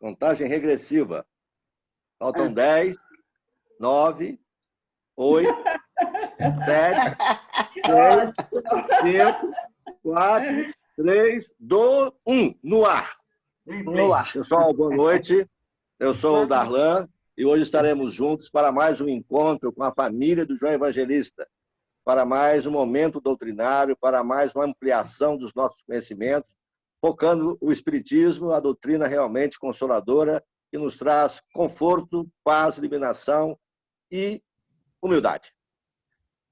Contagem regressiva. Faltam 10, 9, 8, 7, 6, 5, 4, 3, 2, 1. No ar. No ar. Pessoal, boa noite. Eu sou o Darlan e hoje estaremos juntos para mais um encontro com a família do João Evangelista, para mais um momento doutrinário, para mais uma ampliação dos nossos conhecimentos, focando o Espiritismo, a doutrina realmente consoladora, que nos traz conforto, paz, iluminação e humildade.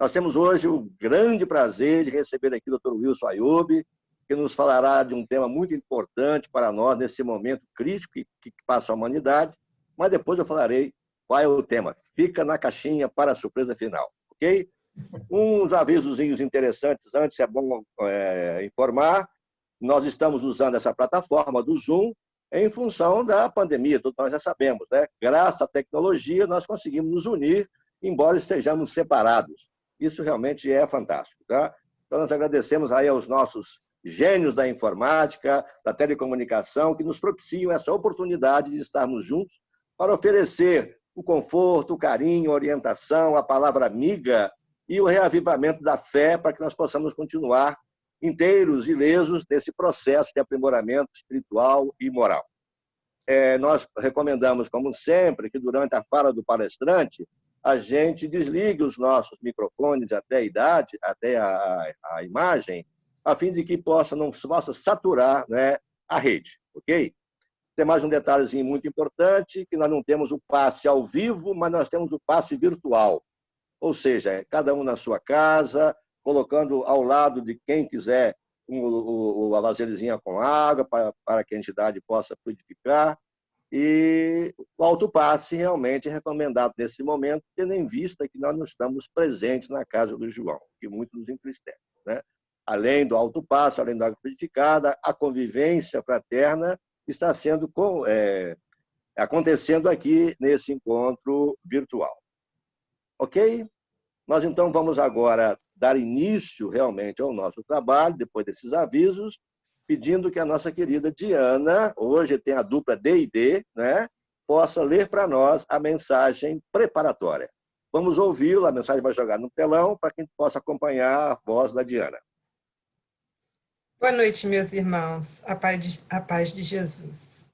Nós temos hoje o grande prazer de receber aqui o Dr. Wilson Ayub, que nos falará de um tema muito importante para nós nesse momento crítico que passa a humanidade, mas depois eu falarei qual é o tema. Fica na caixinha para a surpresa final, ok? Uns avisozinhos interessantes antes, é bom informar. Nós estamos usando essa plataforma do Zoom em função da pandemia, todos nós já sabemos, né? Graças à tecnologia, nós conseguimos nos unir, embora estejamos separados. Isso realmente é fantástico, tá? Então, nós agradecemos aí aos nossos gênios da informática, da telecomunicação, que nos propiciam essa oportunidade de estarmos juntos para oferecer o conforto, o carinho, a orientação, a palavra amiga e o reavivamento da fé para que nós possamos continuar inteiros e ilesos nesse processo de aprimoramento espiritual e moral. Nós recomendamos, como sempre, que durante a fala do palestrante, a gente desligue os nossos microfones até a idade, até a imagem, a fim de que não possa saturar, né, a rede, ok? Tem mais um detalhezinho muito importante, que nós não temos o passe ao vivo, mas nós temos o passe virtual. Ou seja, cada um na sua casa, colocando ao lado de quem quiser a vasilhazinha com água, para que a entidade possa fluidificar. E o autopasse realmente é recomendado nesse momento, tendo em vista que nós não estamos presentes na casa do João, que muito nos entristece, né? Além do autopasse, além da água fluidificada, a convivência fraterna está acontecendo aqui nesse encontro virtual. Ok? Nós, então, vamos agora dar início realmente ao nosso trabalho, depois desses avisos, pedindo que a nossa querida Diana, hoje tem a dupla D&D, né, possa ler para nós a mensagem preparatória. Vamos ouvi-la, a mensagem vai jogar no telão, para que a gente possa acompanhar a voz da Diana. Boa noite, meus irmãos. A paz de Jesus.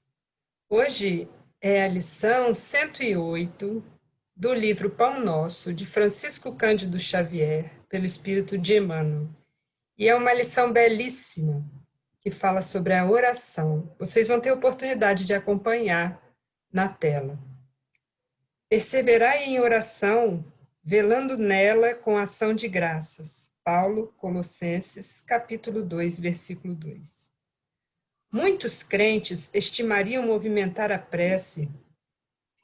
Hoje é a lição 108 do livro Pão Nosso, de Francisco Cândido Xavier, pelo Espírito de Emmanuel. E é uma lição belíssima, que fala sobre a oração. Vocês vão ter oportunidade de acompanhar na tela. Perseverai em oração, velando nela com ação de graças. Paulo, Colossenses, capítulo 2, versículo 2. Muitos crentes estimariam movimentar a prece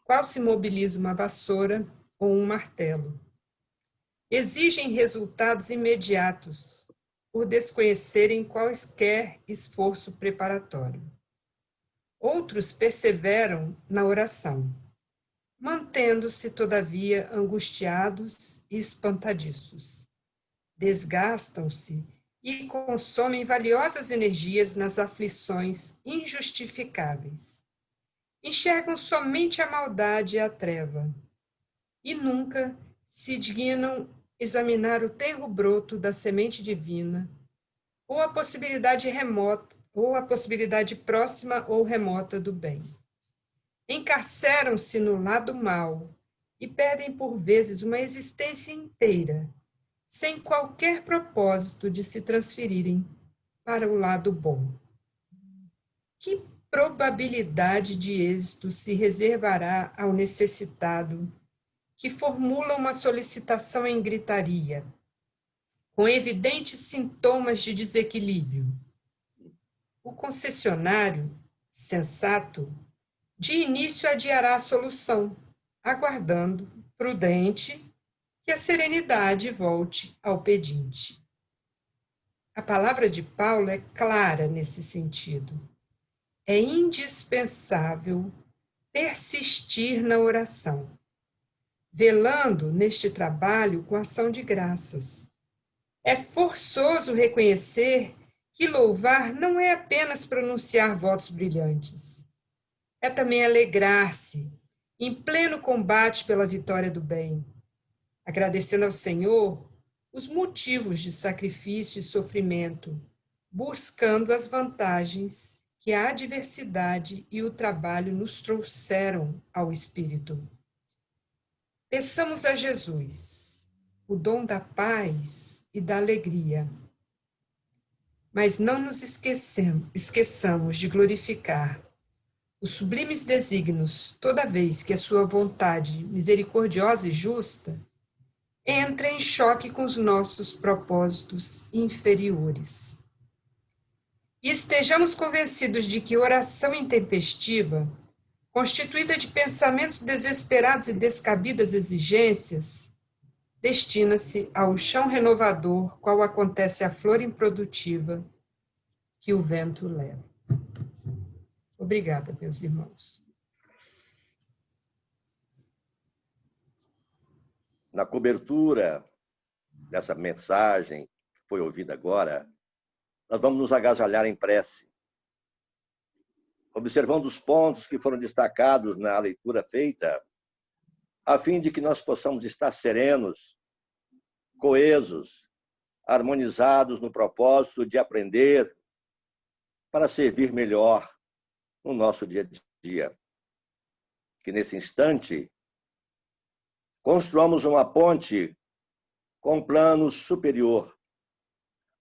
qual se mobiliza uma vassoura ou um martelo. Exigem resultados imediatos, por desconhecerem quaisquer esforço preparatório. Outros perseveram na oração, mantendo-se, todavia, angustiados e espantadiços. Desgastam-se e consomem valiosas energias nas aflições injustificáveis. Enxergam somente a maldade e a treva, e nunca se dignam examinar o tenro broto da semente divina, ou a possibilidade remota, ou a possibilidade próxima ou remota do bem. Encarceram-se no lado mau e perdem por vezes uma existência inteira, sem qualquer propósito de se transferirem para o lado bom. Que probabilidade de êxito se reservará ao necessitado que formula uma solicitação em gritaria, com evidentes sintomas de desequilíbrio? O concessionário, sensato, de início adiará a solução, aguardando, prudente, que a serenidade volte ao pedinte. A palavra de Paulo é clara nesse sentido. É indispensável persistir na oração, velando neste trabalho com ação de graças. É forçoso reconhecer que louvar não é apenas pronunciar votos brilhantes. é também alegrar-se em pleno combate pela vitória do bem, agradecendo ao Senhor os motivos de sacrifício e sofrimento, buscando as vantagens que a adversidade e o trabalho nos trouxeram ao Espírito. Peçamos a Jesus o dom da paz e da alegria, mas não nos esqueçamos de glorificar os sublimes desígnios toda vez que a sua vontade misericordiosa e justa entra em choque com os nossos propósitos inferiores. E estejamos convencidos de que oração intempestiva, constituída de pensamentos desesperados e descabidas exigências, destina-se ao chão renovador, qual acontece a flor improdutiva que o vento leva. Obrigada, meus irmãos. Na cobertura dessa mensagem que foi ouvida agora, nós vamos nos agasalhar em prece, observando os pontos que foram destacados na leitura feita, a fim de que nós possamos estar serenos, coesos, harmonizados no propósito de aprender para servir melhor no nosso dia a dia. Que nesse instante construamos uma ponte com um plano superior,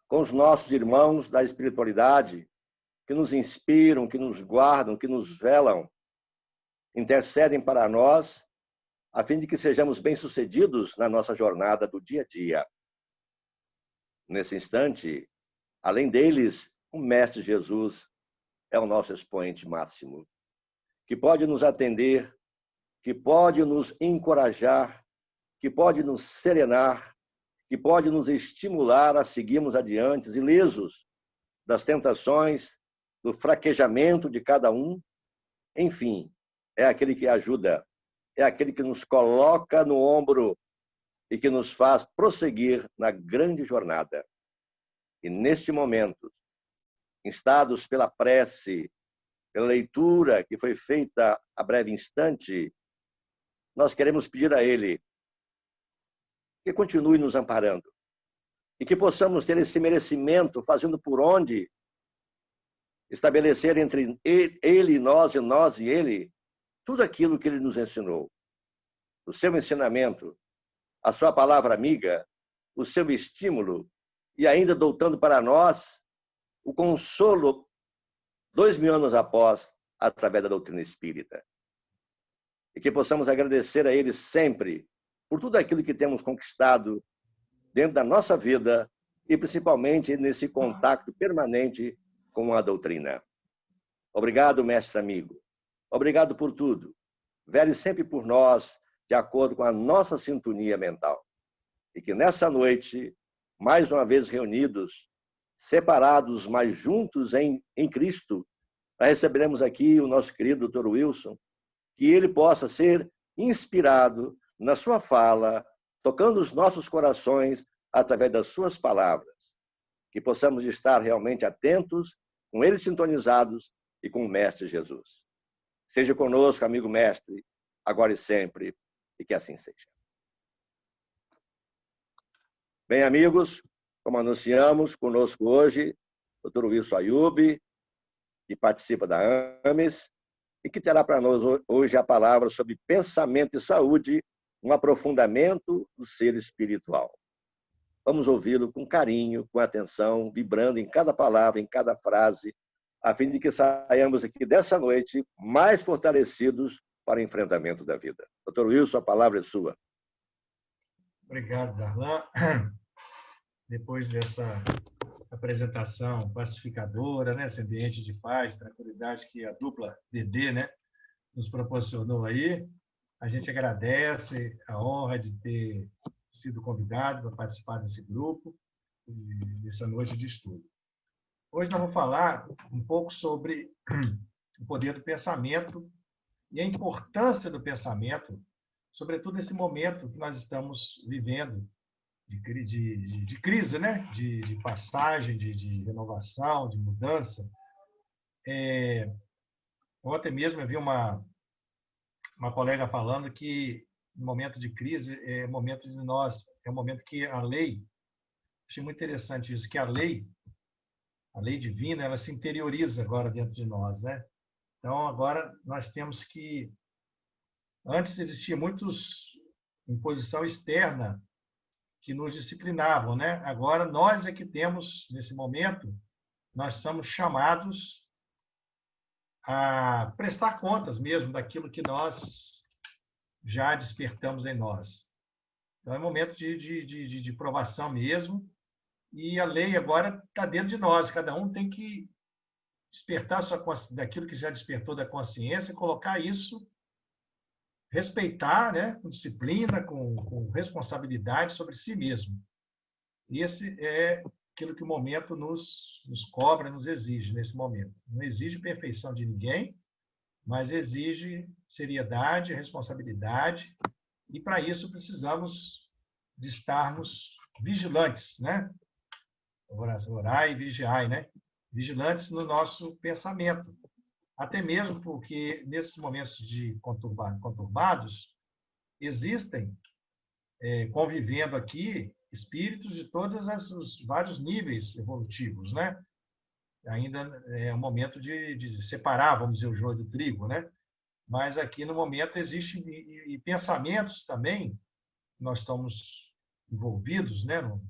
com os nossos irmãos da espiritualidade, que nos inspiram, que nos guardam, que nos velam, intercedem para nós, a fim de que sejamos bem-sucedidos na nossa jornada do dia a dia. Nesse instante, além deles, o Mestre Jesus é o nosso expoente máximo, que pode nos atender, que pode nos encorajar, que pode nos serenar, que pode nos estimular a seguirmos adiante, ilesos das tentações, do fraquejamento de cada um. Enfim, é aquele que ajuda, é aquele que nos coloca no ombro e que nos faz prosseguir na grande jornada. E neste momento, instados pela prece, pela leitura que foi feita a breve instante, nós queremos pedir a Ele que continue nos amparando e que possamos ter esse merecimento, fazendo por onde estabelecer entre Ele e nós e Ele, tudo aquilo que Ele nos ensinou. O seu ensinamento, a sua palavra amiga, o seu estímulo e ainda doutando para nós o consolo 2000 anos após, através da doutrina espírita. E que possamos agradecer a Ele sempre por tudo aquilo que temos conquistado dentro da nossa vida e principalmente nesse contato permanente com a doutrina. Obrigado, mestre amigo. Obrigado por tudo. Vele sempre por nós, de acordo com a nossa sintonia mental. E que nessa noite, mais uma vez reunidos, separados, mas juntos em Cristo, nós receberemos aqui o nosso querido Dr. Wilson, que ele possa ser inspirado na sua fala, tocando os nossos corações através das suas palavras. Que possamos estar realmente atentos, com ele sintonizados e com o Mestre Jesus. Seja conosco, amigo mestre, agora e sempre, e que assim seja. Bem, amigos, como anunciamos, conosco hoje, Dr. Wilson Ayub, que participa da AMES, e que terá para nós hoje a palavra sobre pensamento e saúde, um aprofundamento do ser espiritual. Vamos ouvi-lo com carinho, com atenção, vibrando em cada palavra, em cada frase, a fim de que saiamos aqui dessa noite mais fortalecidos para o enfrentamento da vida. Dr. Wilson, a palavra é sua. Obrigado, Darlan. Depois dessa apresentação pacificadora, né, esse ambiente de paz, tranquilidade que a dupla DD, né, nos proporcionou aí, a gente agradece a honra de ter sido convidado para participar desse grupo, dessa noite de estudo. Hoje nós vamos falar um pouco sobre o poder do pensamento e a importância do pensamento, sobretudo nesse momento que nós estamos vivendo de crise, né? de passagem, de renovação, de mudança. Ontem mesmo eu vi uma colega falando que no momento de crise é momento de nós, é um momento que a lei, achei muito interessante isso, que a lei divina, ela se interioriza agora dentro de nós, né? Então, agora nós temos que... Antes existia muitos imposição externa que nos disciplinavam, né? Agora nós é que temos, nesse momento, nós somos chamados a prestar contas mesmo daquilo que nós já despertamos em nós. Então, é momento de provação mesmo, e a lei agora está dentro de nós, cada um tem que despertar daquilo que já despertou da consciência, colocar isso, respeitar, né, com disciplina, com responsabilidade sobre si mesmo. E esse é aquilo que o momento nos cobra, nos exige nesse momento. Não exige perfeição de ninguém, mas exige seriedade, responsabilidade, e para isso precisamos de estarmos vigilantes, né? Orai e vigiai, né? Vigilantes no nosso pensamento. Até mesmo porque, nesses momentos de conturbados, existem, convivendo aqui, espíritos de todos os vários níveis evolutivos, né? Ainda é um momento de separar, vamos dizer, o joio do trigo, né? Mas aqui, no momento, existem e pensamentos também, nós estamos envolvidos, né, no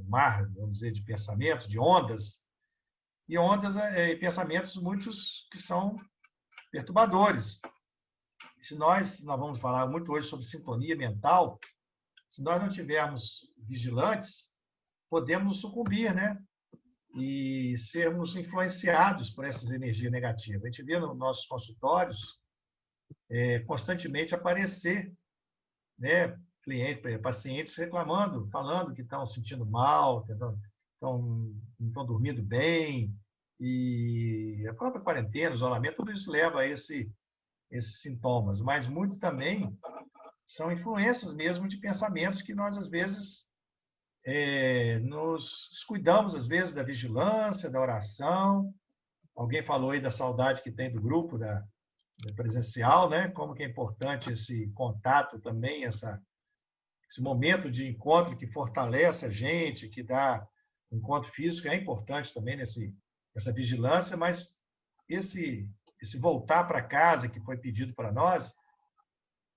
mar, vamos dizer, de pensamentos, de ondas, e ondas e pensamentos muitos que são perturbadores. Se nós vamos falar muito hoje sobre sintonia mental, se nós não tivermos vigilantes, podemos sucumbir, né? E sermos influenciados por essas energias negativas. A gente vê nos nossos consultórios constantemente aparecer, né, pacientes reclamando, falando que estão sentindo mal, não estão dormindo bem, e a própria quarentena, isolamento, tudo isso leva a esses sintomas, mas muito também são influências mesmo de pensamentos que nós, às vezes, nos descuidamos, às vezes, da vigilância, da oração. Alguém falou aí da saudade que tem do grupo, da presencial, né? Como que é importante esse contato também, esse momento de encontro que fortalece a gente, que dá um encontro físico, é importante também nessa vigilância, mas esse voltar para casa que foi pedido para nós,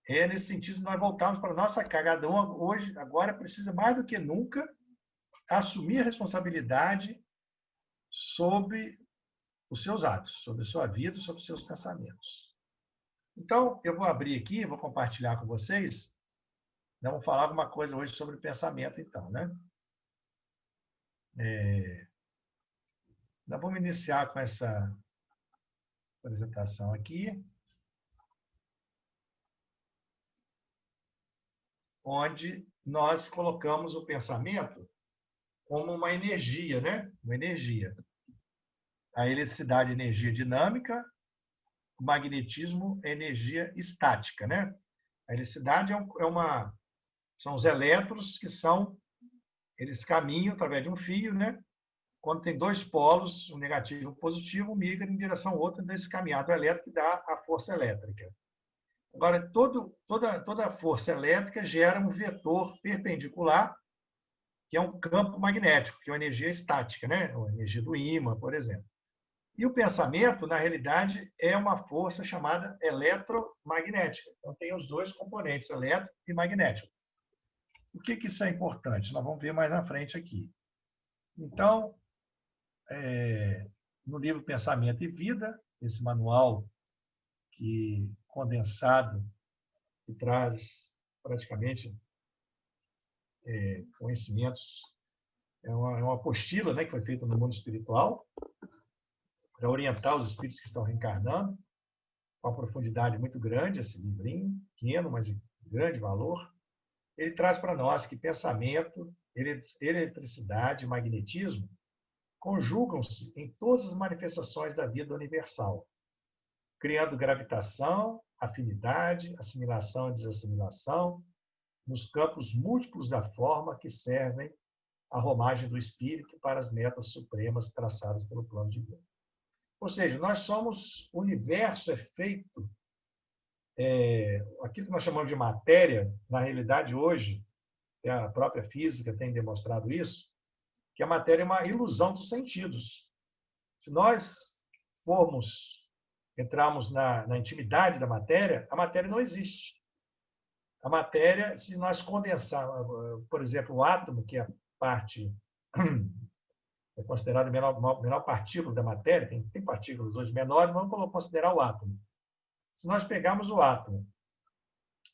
nesse sentido de nós voltarmos para a nossa casa. Cada um hoje, agora, precisa mais do que nunca assumir a responsabilidade sobre os seus atos, sobre a sua vida, sobre os seus pensamentos. Então, eu vou abrir aqui, vou compartilhar com vocês. Vamos falar alguma coisa hoje sobre pensamento, então, né? Nós vamos iniciar com essa apresentação aqui, onde nós colocamos o pensamento como uma energia, né? Uma energia. A eletricidade é energia dinâmica, o magnetismo é energia estática, né? A eletricidade são os elétrons que eles caminham através de um fio, né? Quando tem dois polos, um negativo e um positivo, migra em direção ao outro desse caminhado elétrico que dá a força elétrica. Agora, toda a força elétrica gera um vetor perpendicular, que é um campo magnético, que é uma energia estática, né? A energia do ímã, por exemplo. E o pensamento, na realidade, é uma força chamada eletromagnética. Então, tem os dois componentes, elétrico e magnético. Por que isso é importante? Nós vamos ver mais na frente aqui. Então, no livro Pensamento e Vida, esse manual condensado, que traz praticamente conhecimentos, é uma apostila, né, que foi feita no mundo espiritual, para orientar os espíritos que estão reencarnando, com uma profundidade muito grande, esse livrinho, pequeno, mas de grande valor. Ele traz para nós que pensamento, eletricidade e magnetismo conjugam-se em todas as manifestações da vida universal, criando gravitação, afinidade, assimilação e desassimilação, nos campos múltiplos da forma que servem à romagem do espírito para as metas supremas traçadas pelo plano divino. Ou seja, nós somos, o universo é feito, aquilo que nós chamamos de matéria, na realidade, hoje, a própria física tem demonstrado isso, que a matéria é uma ilusão dos sentidos. Se nós entrarmos na intimidade da matéria, a matéria não existe. A matéria, se nós condensarmos, por exemplo, o átomo, que é a parte é considerada a menor partícula da matéria, tem partículas hoje menores, mas vamos considerar o átomo. Se nós pegarmos o átomo,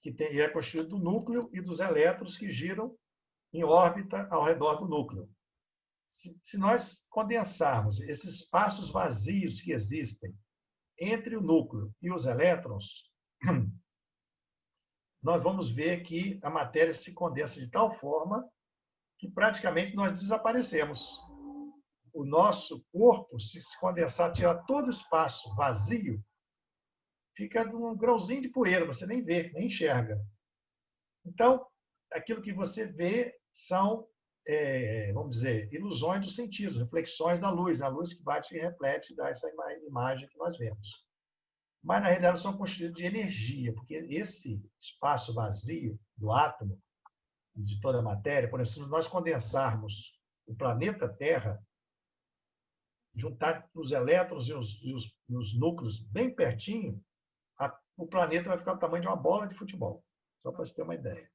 que é constituído do núcleo e dos elétrons que giram em órbita ao redor do núcleo. Se nós condensarmos esses espaços vazios que existem entre o núcleo e os elétrons, nós vamos ver que a matéria se condensa de tal forma que praticamente nós desaparecemos. O nosso corpo, se condensar, tirar todo o espaço vazio, fica um grãozinho de poeira, você nem vê, nem enxerga. Então, aquilo que você vê são, vamos dizer, ilusões dos sentidos, reflexões da luz, a luz que bate e reflete, dá essa imagem que nós vemos. Mas, na realidade, são constituídos de energia, porque esse espaço vazio do átomo, de toda a matéria, por exemplo, se nós condensarmos o planeta Terra, juntar os elétrons e os núcleos bem pertinho, o planeta vai ficar do tamanho de uma bola de futebol, só para você ter uma ideia.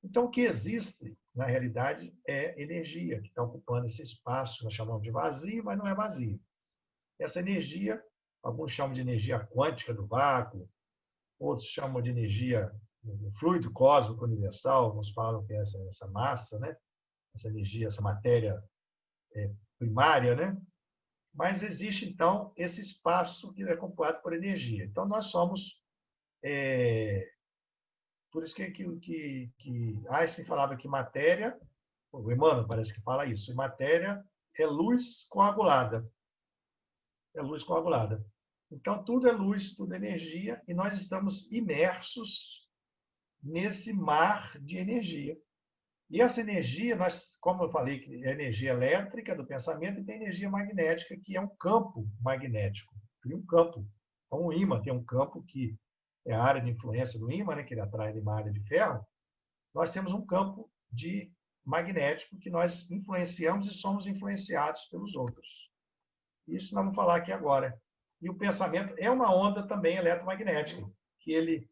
Então, o que existe, na realidade, é energia, que está ocupando esse espaço, nós chamamos de vazio, mas não é vazio. Essa energia, alguns chamam de energia quântica do vácuo, outros chamam de energia do fluido cósmico universal, alguns falam que é essa massa, né? Essa energia, essa matéria primária, né? Mas existe, então, esse espaço que é composto por energia. Então, nós somos... por isso que Einstein falava que matéria... O Emmanuel parece que fala isso. Matéria é luz coagulada. É luz coagulada. Então, tudo é luz, tudo é energia, e nós estamos imersos nesse mar de energia. E essa energia, como eu falei, que é energia elétrica do pensamento, e tem energia magnética, que é um campo magnético. Cria um campo. Então, o ímã tem um campo que é a área de influência do ímã, né, que ele atrai uma área de ferro. Nós temos um campo magnético que nós influenciamos e somos influenciados pelos outros. Isso nós vamos falar aqui agora. E o pensamento é uma onda também eletromagnética, que ele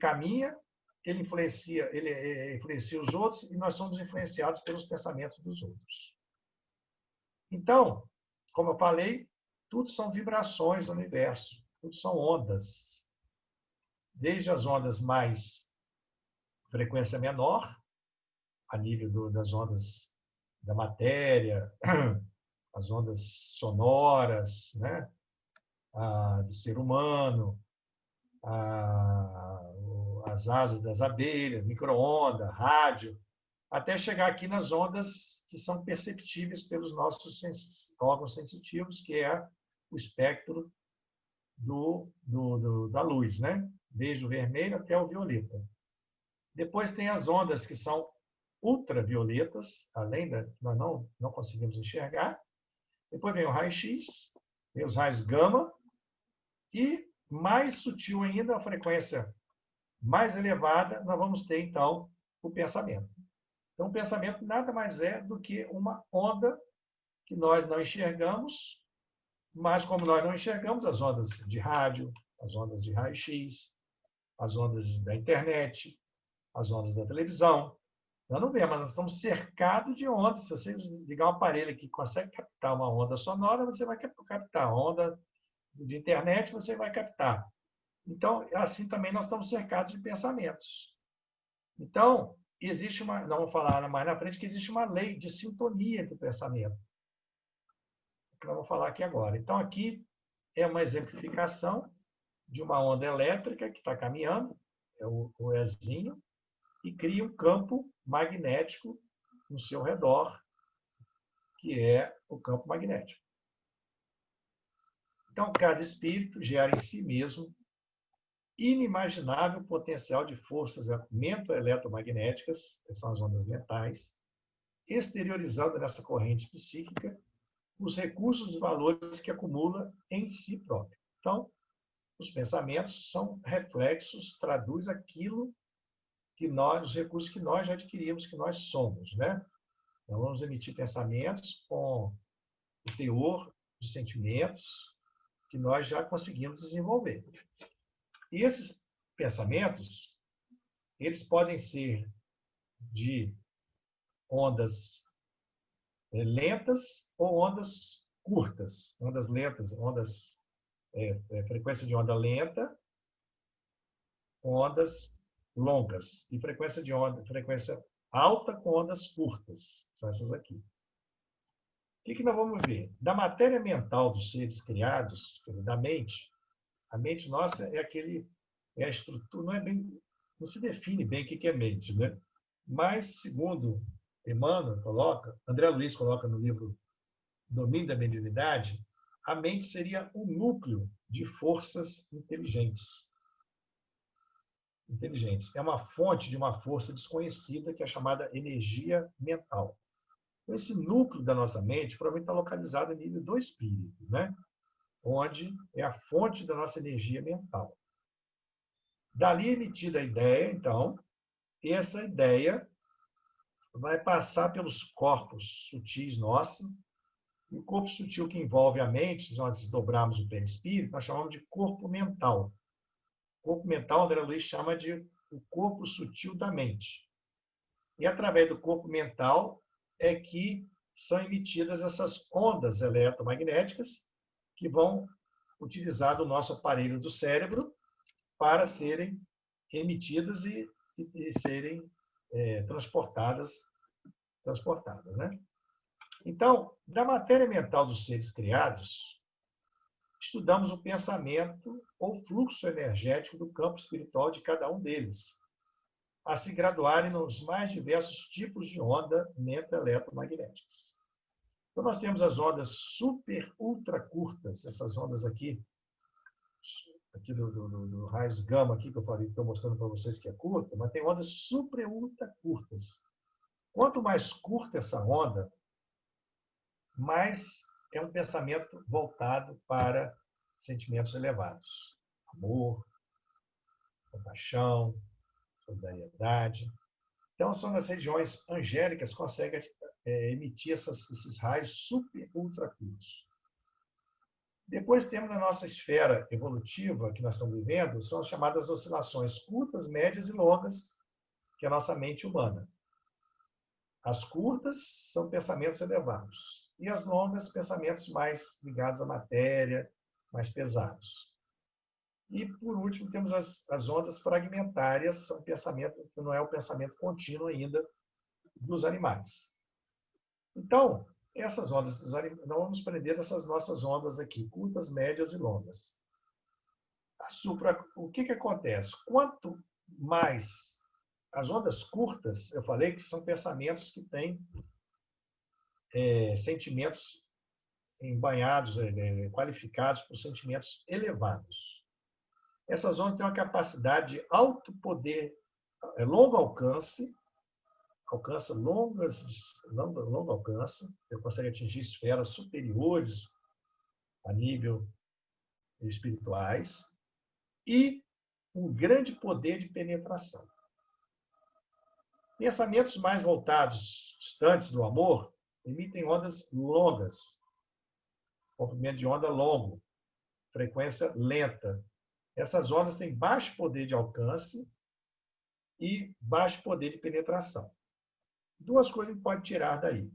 caminha, ele influencia os outros e nós somos influenciados pelos pensamentos dos outros. Então, como eu falei, tudo são vibrações no universo, tudo são ondas. Desde as ondas mais frequência menor, a nível das ondas da matéria, as ondas sonoras, né? Do ser humano, as asas das abelhas, micro-onda, rádio, até chegar aqui nas ondas que são perceptíveis pelos nossos órgãos sensitivos, que é o espectro da luz, né? Desde o vermelho até o violeta. Depois tem as ondas que são ultravioletas, além da que nós não conseguimos enxergar. Depois vem o raio-x, vem os raios gama, e mais sutil ainda, a frequência mais elevada, nós vamos ter, então, o pensamento. Então, o pensamento nada mais é do que uma onda que nós não enxergamos, mas como nós não enxergamos as ondas de rádio, as ondas de raio-x, as ondas da internet, as ondas da televisão, nós não vemos, mas nós estamos cercados de ondas. Se você ligar um aparelho que consegue captar uma onda sonora, você vai captar. A onda de internet, você vai captar. Então, assim também nós estamos cercados de pensamentos. Então, existe não vou falar mais na frente, que existe uma lei de sintonia entre o pensamento. Que nós vamos falar aqui agora. Então, aqui é uma exemplificação de uma onda elétrica que está caminhando, é o Ezinho, e cria um campo magnético no seu redor, que é o campo magnético. Então, cada espírito gera em si mesmo inimaginável potencial de forças mento-eletromagnéticas, que são as ondas mentais, exteriorizando nessa corrente psíquica os recursos e valores que acumula em si próprio. Então, os pensamentos são reflexos, traduz aquilo que nós, os recursos que nós já adquirimos, que nós somos, né? Então, vamos emitir pensamentos com o teor de sentimentos que nós já conseguimos desenvolver. E esses pensamentos, eles podem ser de ondas lentas ou ondas curtas, ondas lentas, frequência de onda lenta, ondas longas, e frequência alta com ondas curtas, são essas aqui. O que nós vamos ver? Da matéria mental dos seres criados, da mente, a mente nossa é a estrutura, não se define bem o que é mente, né? Mas, segundo Emmanuel André Luiz coloca no livro Domínio da Mediunidade, a mente seria um núcleo de forças inteligentes. É uma fonte de uma força desconhecida que é chamada energia mental. Então, esse núcleo da nossa mente provavelmente está localizado no nível do espírito, né? Onde é a fonte da nossa energia mental. Dali é emitida a ideia, então, e essa ideia vai passar pelos corpos sutis nossos, e o corpo sutil que envolve a mente, se nós desdobrarmos o perispírito, nós chamamos de corpo mental. O corpo mental, André Luiz chama de o corpo sutil da mente. E através do corpo mental é que são emitidas essas ondas eletromagnéticas que vão utilizar o nosso aparelho do cérebro para serem emitidas e serem transportadas, né? Então, da matéria mental dos seres criados, estudamos o pensamento ou fluxo energético do campo espiritual de cada um deles, a se graduarem nos mais diversos tipos de onda eletromagnéticas. Então, nós temos as ondas super, ultra curtas, essas ondas aqui do raios gama aqui que eu falei, estou mostrando para vocês que é curta, mas tem ondas super, ultra curtas. Quanto mais curta essa onda, mais é um pensamento voltado para sentimentos elevados. Amor, compaixão, solidariedade. Então, são as regiões angélicas que conseguem emitir esses raios super, ultra curtos. Depois temos na nossa esfera evolutiva que nós estamos vivendo, são as chamadas oscilações curtas, médias e longas, que é a nossa mente humana. As curtas são pensamentos elevados. E as longas, pensamentos mais ligados à matéria, mais pesados. E, por último, temos as ondas fragmentárias, são pensamento que não é o pensamento contínuo ainda dos animais. Então, essas ondas dos animais, nós vamos prender essas nossas ondas aqui, curtas, médias e longas. O que acontece? Quanto mais as ondas curtas, eu falei que são pensamentos que têm sentimentos embanhados, qualificados por sentimentos elevados. Essas ondas têm uma capacidade de alto poder, longo alcance, alcança longo alcance, você consegue atingir esferas superiores a nível espirituais e um grande poder de penetração. Pensamentos mais voltados, distantes do amor, emitem ondas longas, comprimento de onda longo, frequência lenta. Essas ondas têm baixo poder de alcance e baixo poder de penetração. Duas coisas que pode tirar daí.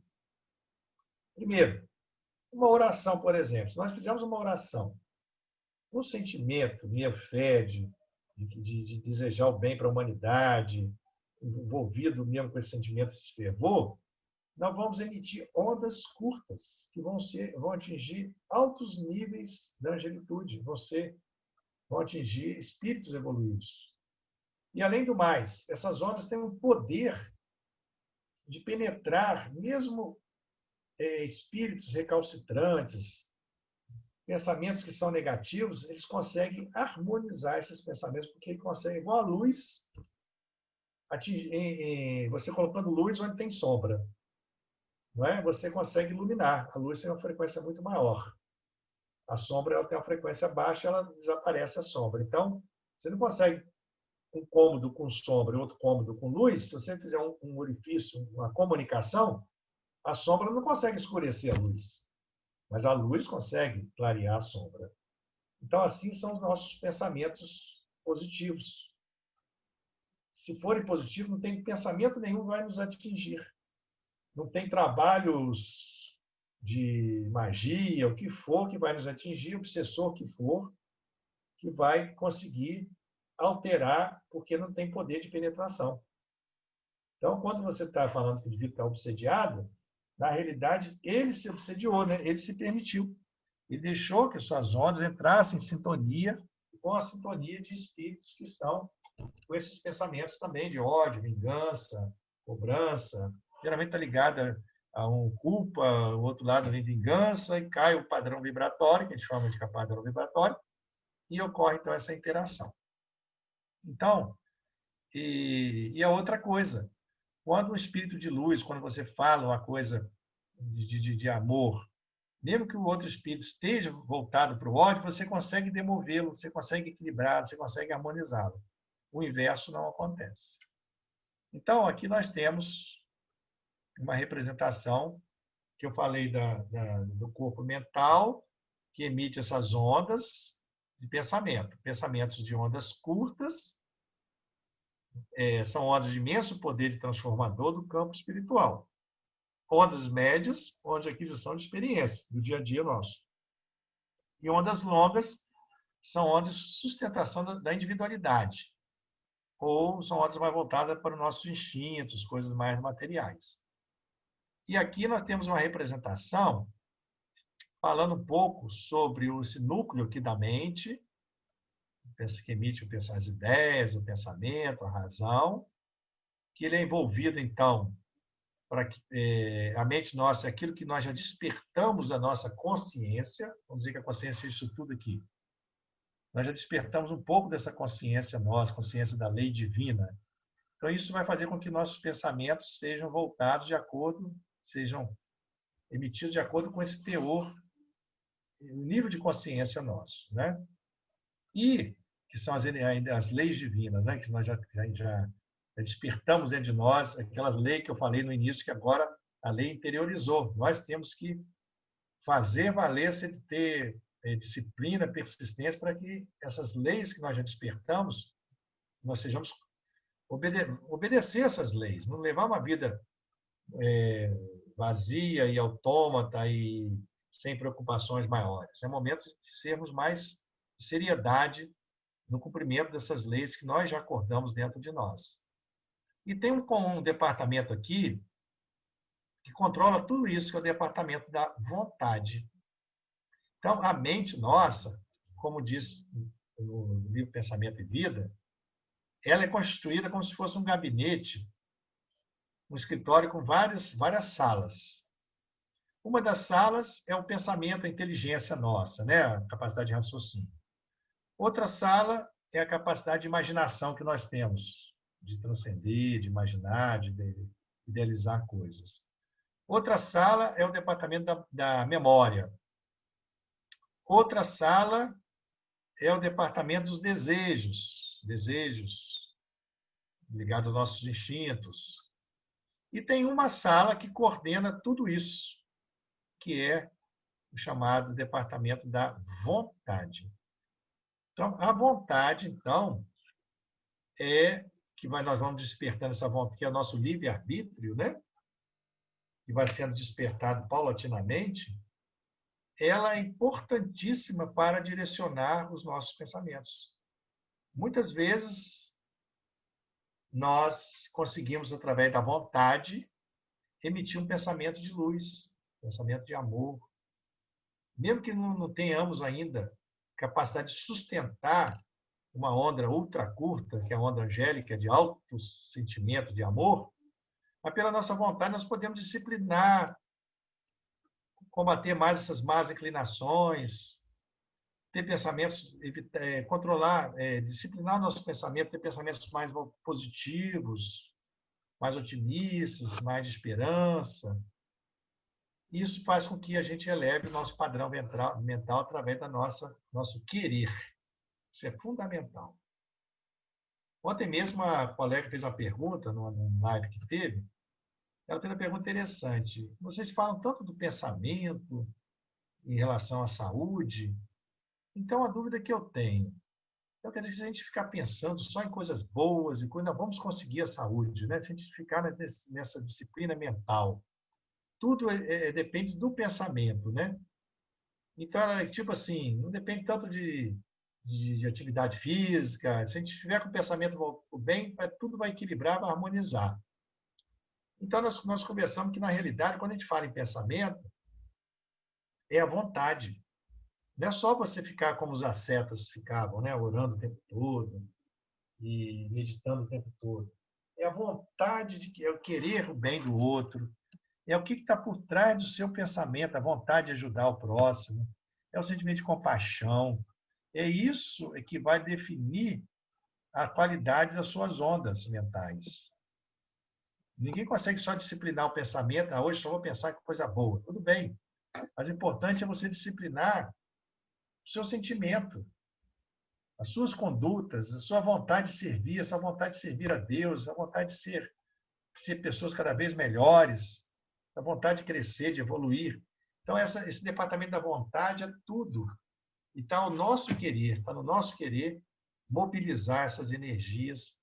Primeiro, uma oração, por exemplo. Se nós fizermos uma oração, um sentimento, minha fé de desejar o bem para a humanidade, envolvido mesmo com esse sentimento de fervor, nós vamos emitir ondas curtas, que vão atingir altos níveis da angelitude, vão atingir espíritos evoluídos. E, além do mais, essas ondas têm um poder de penetrar, mesmo espíritos recalcitrantes, pensamentos que são negativos, eles conseguem harmonizar esses pensamentos, porque ele consegue, igual a luz, você colocando luz onde tem sombra. não é? Você consegue iluminar. A luz tem uma frequência muito maior. A sombra ela tem uma frequência baixa, ela desaparece a sombra. Então, você não consegue um cômodo com sombra e outro cômodo com luz. Se você fizer um orifício, uma comunicação, a sombra não consegue escurecer a luz, mas a luz consegue clarear a sombra. Então, assim são os nossos pensamentos positivos. Se forem positivos, não tem pensamento nenhum que vai nos atingir. Não tem trabalhos de magia, o que for que vai nos atingir, obsessor que for, que vai conseguir alterar, porque não tem poder de penetração. Então, quando você está falando que o indivíduo está obsediado, na realidade, ele se obsediou, né? Ele se permitiu. Ele deixou que suas ondas entrassem em sintonia com a sintonia de espíritos que estão com esses pensamentos também de ódio, vingança, cobrança. Geralmente está ligada a um culpa, o outro lado vem vingança, e cai o padrão vibratório, que a gente chama de padrão vibratório, e ocorre, então, essa interação. Então, e a outra coisa, quando um espírito de luz, quando você fala uma coisa de amor, mesmo que o outro espírito esteja voltado para o ódio, você consegue demovê-lo, você consegue equilibrá-lo, você consegue harmonizá-lo. O inverso não acontece. Então, aqui nós temos uma representação que eu falei do corpo mental, que emite essas ondas de pensamento. Pensamentos de ondas curtas, são ondas de imenso poder de transformador do campo espiritual. Ondas médias, onde de aquisição de experiência, do dia a dia nosso. E ondas longas são ondas de sustentação da individualidade, ou são ondas mais voltadas para os nossos instintos, coisas mais materiais. E aqui nós temos uma representação falando um pouco sobre esse núcleo aqui da mente, que emite as ideias, o pensamento, a razão, que ele é envolvido, então, para que a mente nossa é aquilo que nós já despertamos da nossa consciência, vamos dizer que a consciência é isso tudo aqui. Nós já despertamos um pouco dessa consciência nossa, consciência da lei divina. Então, isso vai fazer com que nossos pensamentos sejam voltados de acordo, sejam emitidos de acordo com esse teor, o nível de consciência nosso, né? E que são as leis divinas, né? Que nós já despertamos dentro de nós, aquelas leis que eu falei no início, que agora a lei interiorizou. Nós temos que fazer valer, ter disciplina, persistência, para que essas leis que nós já despertamos, nós sejamos obedecer essas leis, não levar uma vida vazia e autômata e sem preocupações maiores. É momento de sermos mais seriedade no cumprimento dessas leis que nós já acordamos dentro de nós. E tem um departamento aqui que controla tudo isso, que é o departamento da vontade. Então, a mente nossa, como diz no livro Pensamento e Vida, ela é constituída como se fosse um gabinete, um escritório com várias salas. Uma das salas é o pensamento, a inteligência nossa, né? A capacidade de raciocínio. Outra sala é a capacidade de imaginação que nós temos, de transcender, de imaginar, de idealizar coisas. Outra sala é o departamento da memória. Outra sala é o departamento dos desejos ligados aos nossos instintos. E tem uma sala que coordena tudo isso, que é o chamado departamento da vontade. Então, a vontade, então, é que nós vamos despertando essa vontade, que é o nosso livre-arbítrio, né? Que vai sendo despertado paulatinamente. Ela é importantíssima para direcionar os nossos pensamentos. Muitas vezes, nós conseguimos, através da vontade, emitir um pensamento de luz, pensamento de amor. Mesmo que não tenhamos ainda capacidade de sustentar uma onda ultra curta, que é a onda angélica, de alto sentimento de amor, mas pela nossa vontade nós podemos disciplinar, combater mais essas más inclinações, ter pensamentos, controlar, disciplinar nosso pensamento, ter pensamentos mais positivos, mais otimistas, mais de esperança. Isso faz com que a gente eleve o nosso padrão mental através da nosso querer. Isso é fundamental. Ontem mesmo a colega fez uma pergunta num live que teve. Ela fez uma pergunta interessante. Vocês falam tanto do pensamento em relação à saúde. Então, a dúvida que eu tenho, então, quer dizer, se a gente ficar pensando só em coisas boas e coisas, nós vamos conseguir a saúde, né? Se a gente ficar nessa disciplina mental, tudo depende do pensamento, né? Então, tipo assim, não depende tanto de atividade física. Se a gente estiver com o pensamento bem, tudo vai equilibrar, vai harmonizar. Então, nós conversamos que, na realidade, quando a gente fala em pensamento, é a vontade. Não é só você ficar como os ascetas ficavam, né? Orando o tempo todo e meditando o tempo todo. É a vontade é o querer o bem do outro. É o que está por trás do seu pensamento, a vontade de ajudar o próximo. É o sentimento de compaixão. É isso que vai definir a qualidade das suas ondas mentais. Ninguém consegue só disciplinar o pensamento. Hoje só vou pensar em coisa boa. Tudo bem. Mas o importante é você disciplinar o seu sentimento, as suas condutas, a sua vontade de servir, a sua vontade de servir a Deus, a vontade de ser pessoas cada vez melhores, a vontade de crescer, de evoluir. Então, esse departamento da vontade é tudo. E está ao nosso querer, está no nosso querer mobilizar essas energias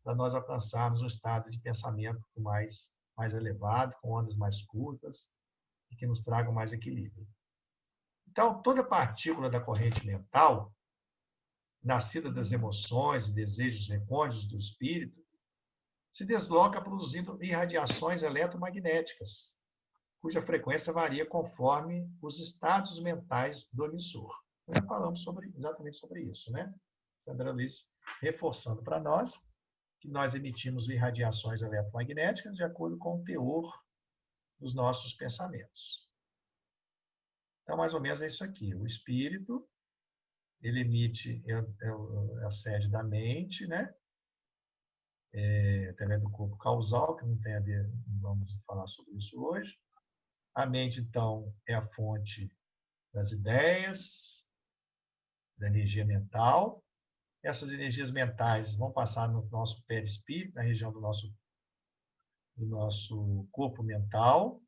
para nós alcançarmos um estado de pensamento mais elevado, com ondas mais curtas e que nos tragam mais equilíbrio. Então, toda partícula da corrente mental, nascida das emoções e desejos recônditos do espírito, se desloca produzindo irradiações eletromagnéticas, cuja frequência varia conforme os estados mentais do emissor. Já falamos exatamente sobre isso, né? Sandra Luiz reforçando para nós que nós emitimos irradiações eletromagnéticas de acordo com o teor dos nossos pensamentos. Então, mais ou menos é isso aqui. O espírito, ele emite a sede da mente, né? Através do corpo causal, que não tem a ver, não vamos falar sobre isso hoje. A mente, então, é a fonte das ideias, da energia mental. Essas energias mentais vão passar no nosso perispírito, na região do nosso corpo mental.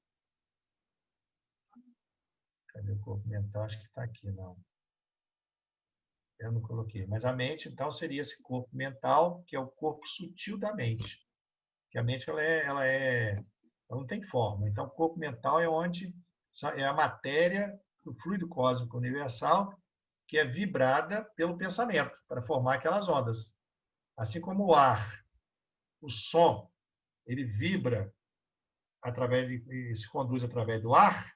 Cadê o corpo mental? Acho que está aqui, não. Eu não coloquei. Mas a mente, então, seria esse corpo mental, que é o corpo sutil da mente. Que a mente, ela não tem forma. Então, o corpo mental é onde é a matéria do fluido cósmico universal que é vibrada pelo pensamento, para formar aquelas ondas. Assim como o ar, o som, ele vibra e se conduz através do ar,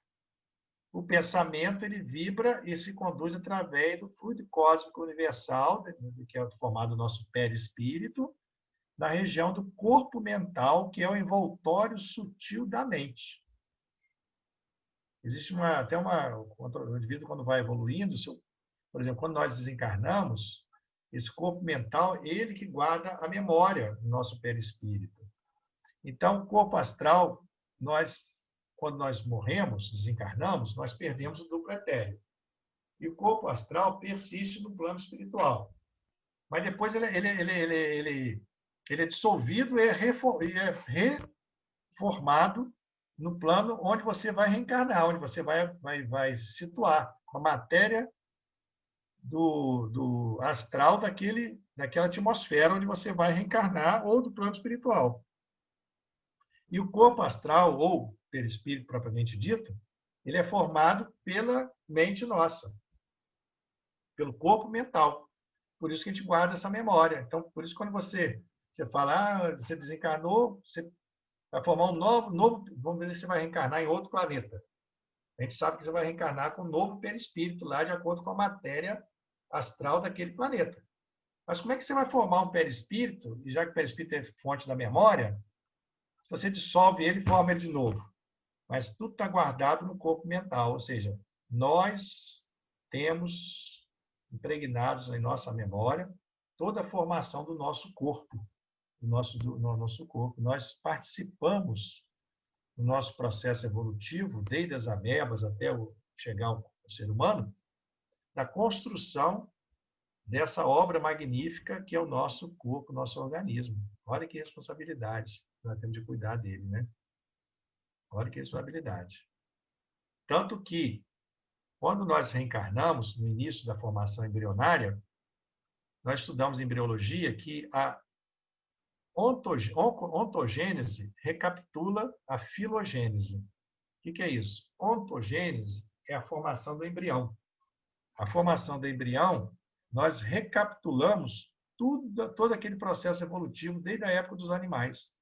o pensamento ele vibra e se conduz através do fluido cósmico universal, que é formado do nosso perispírito, na região do corpo mental, que é o envoltório sutil da mente. Existe o indivíduo, quando vai evoluindo, por exemplo, quando nós desencarnamos, esse corpo mental, ele que guarda a memória do nosso perispírito. Então, o corpo astral, quando nós morremos, desencarnamos, nós perdemos o duplo etéreo. E o corpo astral persiste no plano espiritual. Mas depois ele é dissolvido e é reformado no plano onde você vai reencarnar, onde você vai se situar, com a matéria do astral daquela atmosfera onde você vai reencarnar, ou do plano espiritual. E o corpo astral, ou perispírito propriamente dito, ele é formado pela mente nossa, pelo corpo mental. Por isso que a gente guarda essa memória. Então, por isso, quando você fala, você desencarnou, você vai formar um novo, vamos dizer que você vai reencarnar em outro planeta. A gente sabe que você vai reencarnar com um novo perispírito lá, de acordo com a matéria astral daquele planeta. Mas como é que você vai formar um perispírito, e já que o perispírito é fonte da memória, se você dissolve ele, forma ele de novo. Mas tudo está guardado no corpo mental, ou seja, nós temos impregnados em nossa memória toda a formação do nosso corpo, do nosso corpo. Nós participamos no nosso processo evolutivo, desde as amebas até chegar ao ser humano, da construção dessa obra magnífica que é o nosso corpo, o nosso organismo. Olha que responsabilidade nós temos de cuidar dele, né? Olha que responsabilidade. Tanto que, quando nós reencarnamos, no início da formação embrionária, nós estudamos em embriologia que a ontogênese recapitula a filogênese. O que é isso? Ontogênese é a formação do embrião. A formação do embrião, nós recapitulamos todo aquele processo evolutivo desde a época dos animais.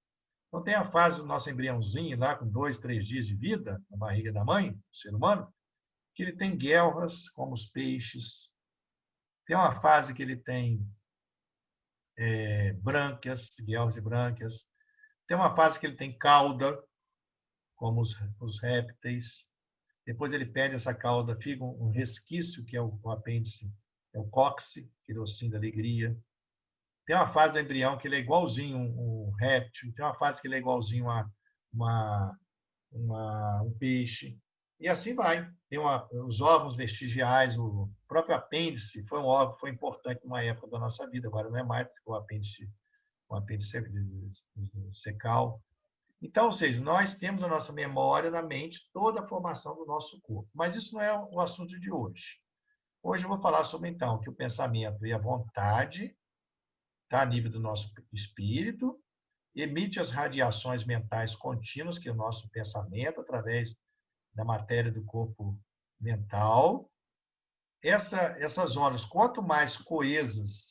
Então, tem a fase do nosso embriãozinho, lá com 2, 3 dias de vida, na barriga da mãe, do ser humano, que ele tem guelras, como os peixes. Tem uma fase que ele tem brânquias, guelras e brânquias. Tem uma fase que ele tem cauda, como os répteis. Depois ele perde essa cauda, fica um resquício, que é o apêndice, é o cóccix, aquele ossinho da alegria. Tem uma fase do embrião que ele é igualzinho um réptil, tem uma fase que ele é igualzinho um peixe, e assim vai. Tem os órgãos vestigiais, o próprio apêndice foi um órgão, foi importante numa época da nossa vida, agora não é mais o apêndice secal. Então, ou seja, nós temos a nossa memória na mente, toda a formação do nosso corpo. Mas isso não é o assunto de hoje. Hoje eu vou falar sobre, então, que o pensamento e a vontade está a nível do nosso espírito, emite as radiações mentais contínuas, que é o nosso pensamento, através da matéria do corpo mental. Essas zonas, quanto mais coesas,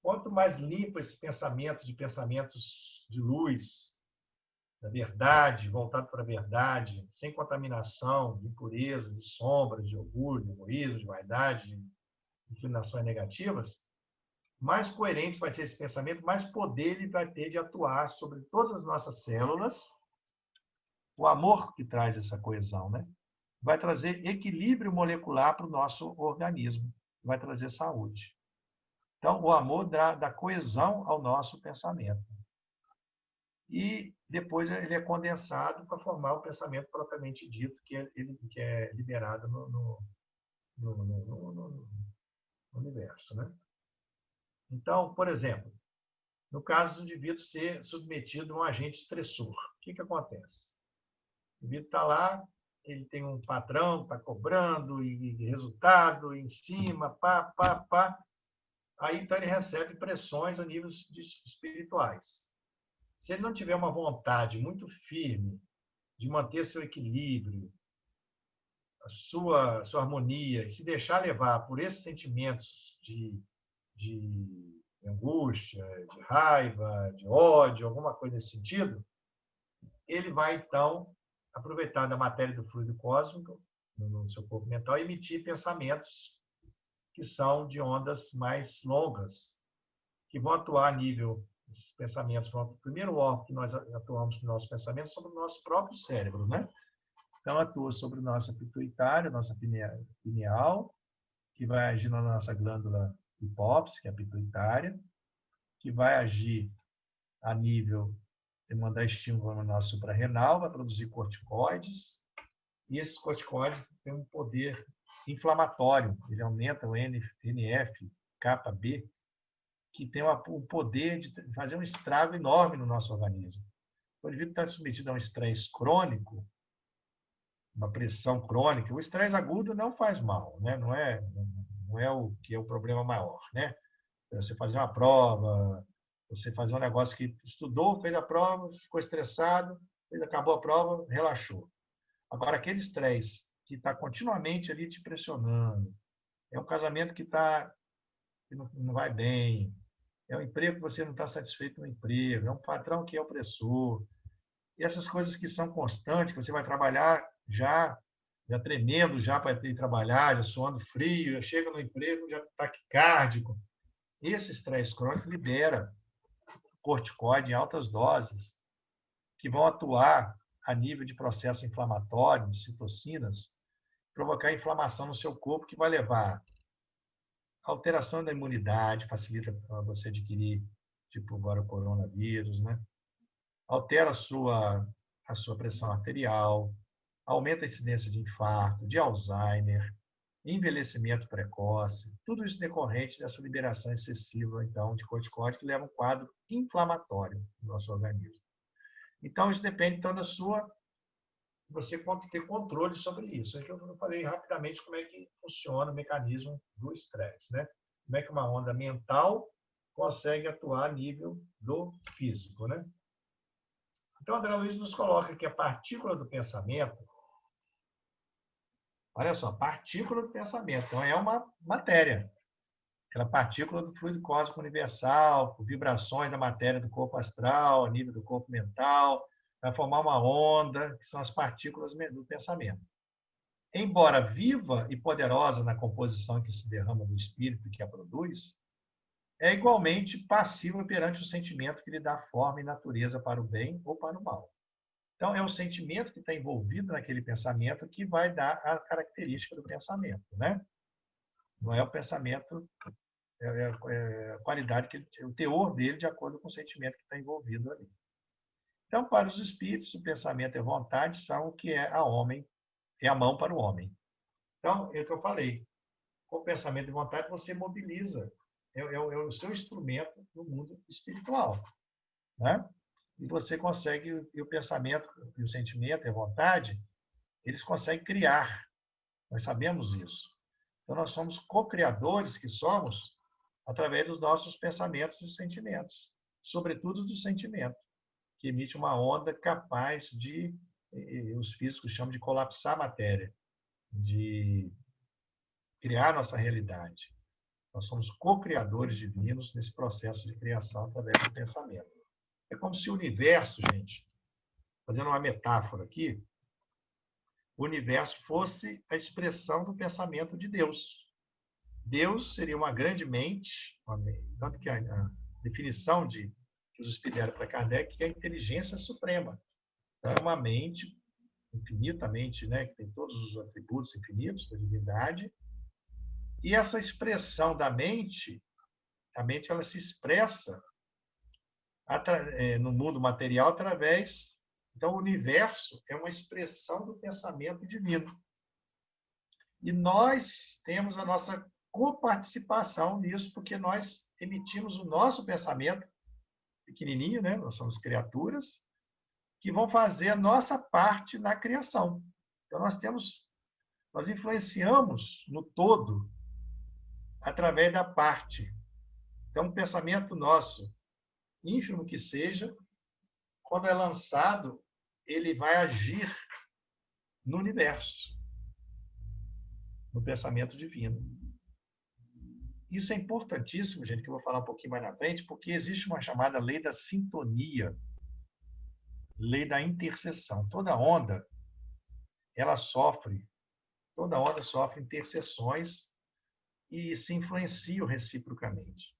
quanto mais limpo esse pensamento de pensamentos de luz, da verdade, voltado para a verdade, sem contaminação, de impureza, de sombras, de orgulho, de egoísmo, de vaidade, de inclinações negativas, mais coerente vai ser esse pensamento, mais poder ele vai ter de atuar sobre todas as nossas células. O amor que traz essa coesão, né? Vai trazer equilíbrio molecular para o nosso organismo, vai trazer saúde. Então, o amor dá coesão ao nosso pensamento. E depois ele é condensado para formar o pensamento propriamente dito, que é liberado no universo, né? Então, por exemplo, no caso do indivíduo ser submetido a um agente estressor, o que acontece? O indivíduo está lá, ele tem um patrão, está cobrando, e resultado em cima, pá. Aí, então, ele recebe pressões a níveis espirituais. Se ele não tiver uma vontade muito firme de manter seu equilíbrio, a sua harmonia, e se deixar levar por esses sentimentos de angústia, de raiva, de ódio, alguma coisa nesse sentido, ele vai, então, aproveitar da matéria do fluido cósmico no seu corpo mental e emitir pensamentos que são de ondas mais longas, que vão atuar a nível, esses pensamentos vão, o primeiro órgão que nós atuamos no nosso pensamento é sobre o nosso próprio cérebro, né? Então, atua sobre nossa pituitária, nossa pineal, que vai agir na nossa glândula hipófise, que é a pituitária, que vai agir a nível de mandar estímulo no nosso suprarrenal, vai produzir corticoides, e esses corticoides têm um poder inflamatório, ele aumenta o NF-κB, que tem o poder de fazer um estrago enorme no nosso organismo. O indivíduo está submetido a um estresse crônico, uma pressão crônica. O estresse agudo não faz mal, né? Não é o que é o problema maior, né? Você fazer uma prova, você fazer um negócio que estudou, fez a prova, ficou estressado, acabou a prova, relaxou. Agora, aquele estresse que está continuamente ali te pressionando, é um casamento que não vai bem, é um emprego que você não está satisfeito no emprego, é um patrão que é opressor, e essas coisas que são constantes, que você vai trabalhar já tremendo já para ir trabalhar, já suando frio, já chega no emprego já taquicárdico. Esse estresse crônico libera corticoide em altas doses, que vão atuar a nível de processo inflamatório, de citocinas, provocar inflamação no seu corpo, que vai levar a alteração da imunidade, facilita você adquirir, tipo agora o coronavírus, né? Altera a sua a sua pressão arterial, aumenta a incidência de infarto, de Alzheimer, envelhecimento precoce, tudo isso decorrente dessa liberação excessiva, então, de corticóide, que leva a um quadro inflamatório no nosso organismo. Então, isso depende, então, da sua... Você ter controle sobre isso. É que eu falei rapidamente como é que funciona o mecanismo do estresse, né? Como é que uma onda mental consegue atuar a nível do físico, né? Então, André Luiz nos coloca que a partícula do pensamento, olha só, partícula do pensamento, então é uma matéria, aquela partícula do fluido cósmico universal, por vibrações da matéria do corpo astral, a nível do corpo mental, vai formar uma onda, que são as partículas do pensamento. Embora viva e poderosa na composição que se derrama do espírito que a produz, é igualmente passiva perante o sentimento que lhe dá forma e natureza para o bem ou para o mal. Então, é o sentimento que está envolvido naquele pensamento que vai dar a característica do pensamento, né? Não é o pensamento, é a qualidade, o teor dele de acordo com o sentimento que está envolvido ali. Então, para os espíritos, o pensamento e a vontade são o que é a mão para o homem. Então, é o que eu falei. Com o pensamento e vontade, você mobiliza. É o seu instrumento no mundo espiritual, né? E você consegue, e o pensamento, e o sentimento e a vontade, eles conseguem criar. Nós sabemos isso. Então, nós somos co-criadores que somos através dos nossos pensamentos e sentimentos, sobretudo do sentimento, que emite uma onda capaz de, os físicos chamam de colapsar a matéria, de criar nossa realidade. Nós somos co-criadores divinos nesse processo de criação através do pensamento. É como se o universo, gente, fazendo uma metáfora aqui, o universo fosse a expressão do pensamento de Deus. Deus seria uma grande mente, tanto que a definição que os espíritos deram para Kardec é a inteligência suprema. Então, é uma mente infinitamente, né, que tem todos os atributos infinitos da divindade, e essa expressão da mente, a mente ela se expressa no mundo material através... Então, o universo é uma expressão do pensamento divino. E nós temos a nossa coparticipação nisso, porque nós emitimos o nosso pensamento pequenininho, né? Nós somos criaturas que vão fazer a nossa parte na criação. Então, nós influenciamos no todo através da parte. Então, o pensamento nosso, ínfimo que seja, quando é lançado, ele vai agir no universo, no pensamento divino. Isso é importantíssimo, gente, que eu vou falar um pouquinho mais na frente, porque existe uma chamada lei da sintonia, lei da interseção. Toda onda sofre interseções e se influenciam reciprocamente.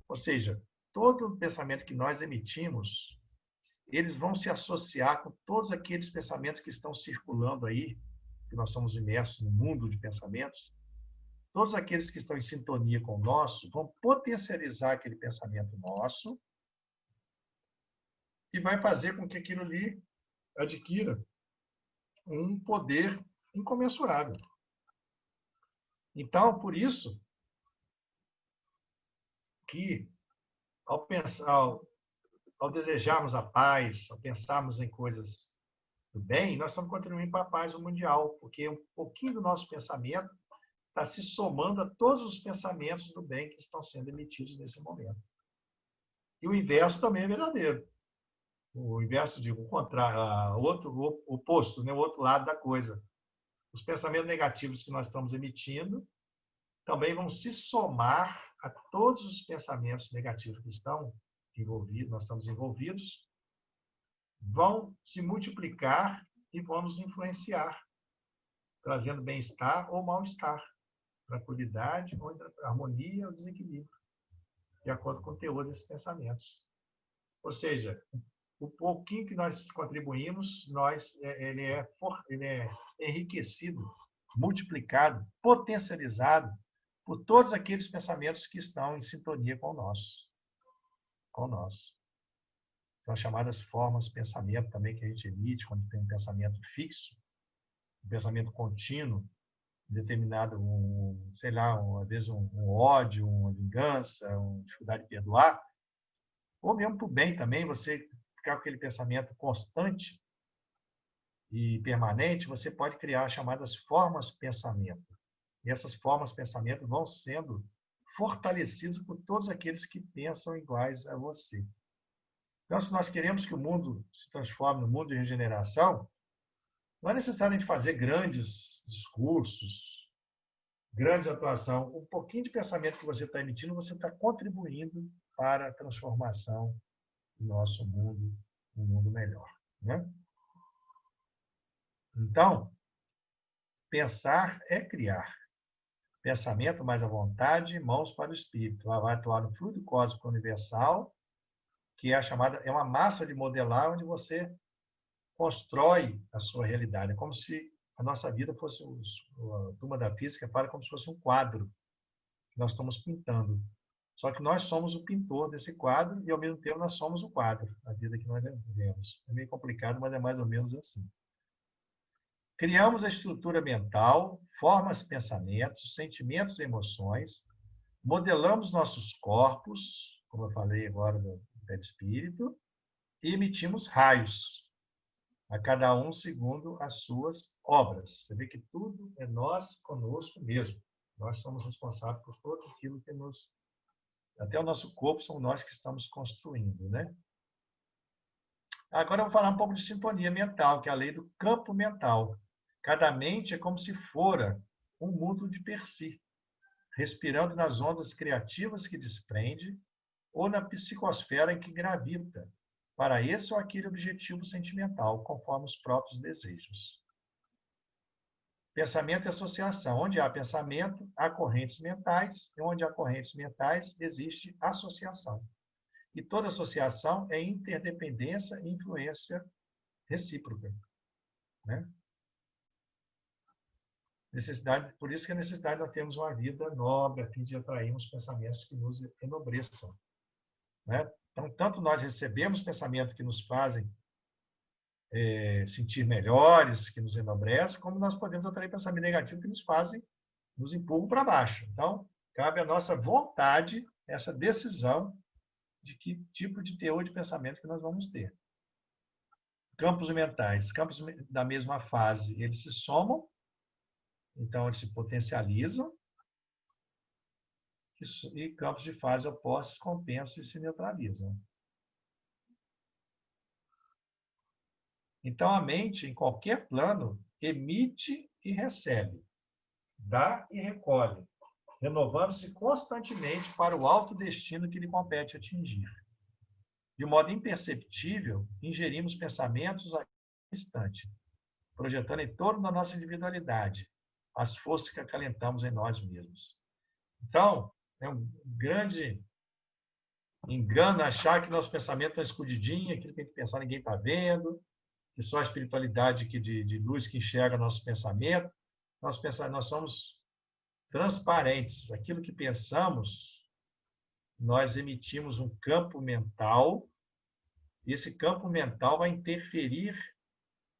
Ou seja, todo pensamento que nós emitimos, eles vão se associar com todos aqueles pensamentos que estão circulando aí, que nós somos imersos no mundo de pensamentos. Todos aqueles que estão em sintonia com o nosso vão potencializar aquele pensamento nosso e vai fazer com que aquilo ali adquira um poder incomensurável. Então, por isso que ao desejarmos a paz, ao pensarmos em coisas do bem, nós estamos contribuindo para a paz mundial, porque um pouquinho do nosso pensamento está se somando a todos os pensamentos do bem que estão sendo emitidos nesse momento. E o inverso também é verdadeiro. O inverso de o oposto, né? O outro lado da coisa. Os pensamentos negativos que nós estamos emitindo também vão se somar a todos os pensamentos negativos que estão envolvidos, nós estamos envolvidos, vão se multiplicar e vão nos influenciar, trazendo bem-estar ou mal-estar, tranquilidade ou harmonia ou desequilíbrio, de acordo com o teor desses pensamentos. Ou seja, o pouquinho que nós contribuímos, ele é enriquecido, multiplicado, potencializado por todos aqueles pensamentos que estão em sintonia com o nosso. São as chamadas formas de pensamento também que a gente emite quando tem um pensamento fixo, um pensamento contínuo, determinado, sei lá, às vezes um ódio, uma vingança, uma dificuldade de perdoar, ou mesmo para o bem também, você ficar com aquele pensamento constante e permanente, você pode criar as chamadas formas de pensamento. E essas formas de pensamento vão sendo fortalecidas por todos aqueles que pensam iguais a você. Então, se nós queremos que o mundo se transforme no mundo de regeneração, não é necessário a gente fazer grandes discursos, grandes atuações. Um pouquinho de pensamento que você está emitindo, você está contribuindo para a transformação do nosso mundo, um mundo melhor. Né? Então, pensar é criar. Pensamento mais à vontade, mãos para o espírito. Ela vai atuar no fluido cósmico universal, que é uma massa de modelar onde você constrói a sua realidade. É como se a nossa vida fosse, a turma da física fala como se fosse um quadro que nós estamos pintando. Só que nós somos o pintor desse quadro e, ao mesmo tempo, nós somos o quadro, a vida que nós vivemos. É meio complicado, mas é mais ou menos assim. Criamos a estrutura mental, formas de pensamentos, sentimentos e emoções, modelamos nossos corpos, como eu falei agora do perispírito, e emitimos raios, a cada um segundo as suas obras. Você vê que tudo é nós conosco mesmo. Nós somos responsáveis por tudo aquilo que nos... Até o nosso corpo são nós que estamos construindo, né? Agora eu vou falar um pouco de sintonia mental, que é a lei do campo mental. Cada mente é como se fora um mundo de per si, respirando nas ondas criativas que desprende ou na psicosfera em que gravita, para esse ou aquele objetivo sentimental, conforme os próprios desejos. Pensamento e associação. Onde há pensamento, há correntes mentais, e onde há correntes mentais, existe associação. E toda associação é interdependência e influência recíproca. Né? Por isso que a necessidade de nós termos uma vida nobre, a fim de atrairmos pensamentos que nos enobreçam. Né? Então, tanto nós recebemos pensamentos que nos fazem sentir melhores, que nos enobrecem, como nós podemos atrair pensamentos negativos que nos fazem, nos empurram para baixo. Então, cabe à nossa vontade essa decisão de que tipo de teor de pensamento que nós vamos ter. Campos mentais, campos da mesma fase, eles se somam, então eles se potencializam, e campos de fase opostos compensam e se neutralizam. Então, a mente, em qualquer plano, emite e recebe, dá e recolhe, renovando-se constantemente para o alto destino que lhe compete atingir. De modo imperceptível, ingerimos pensamentos a cada instante, projetando em torno da nossa individualidade as forças que acalentamos em nós mesmos. Então, é um grande engano achar que nosso pensamento é escondidinho, aquilo que a gente pensar ninguém está vendo, que só a espiritualidade de luz que enxerga nosso pensamento. Nós somos transparentes. Aquilo que pensamos, nós emitimos um campo mental, e esse campo mental vai interferir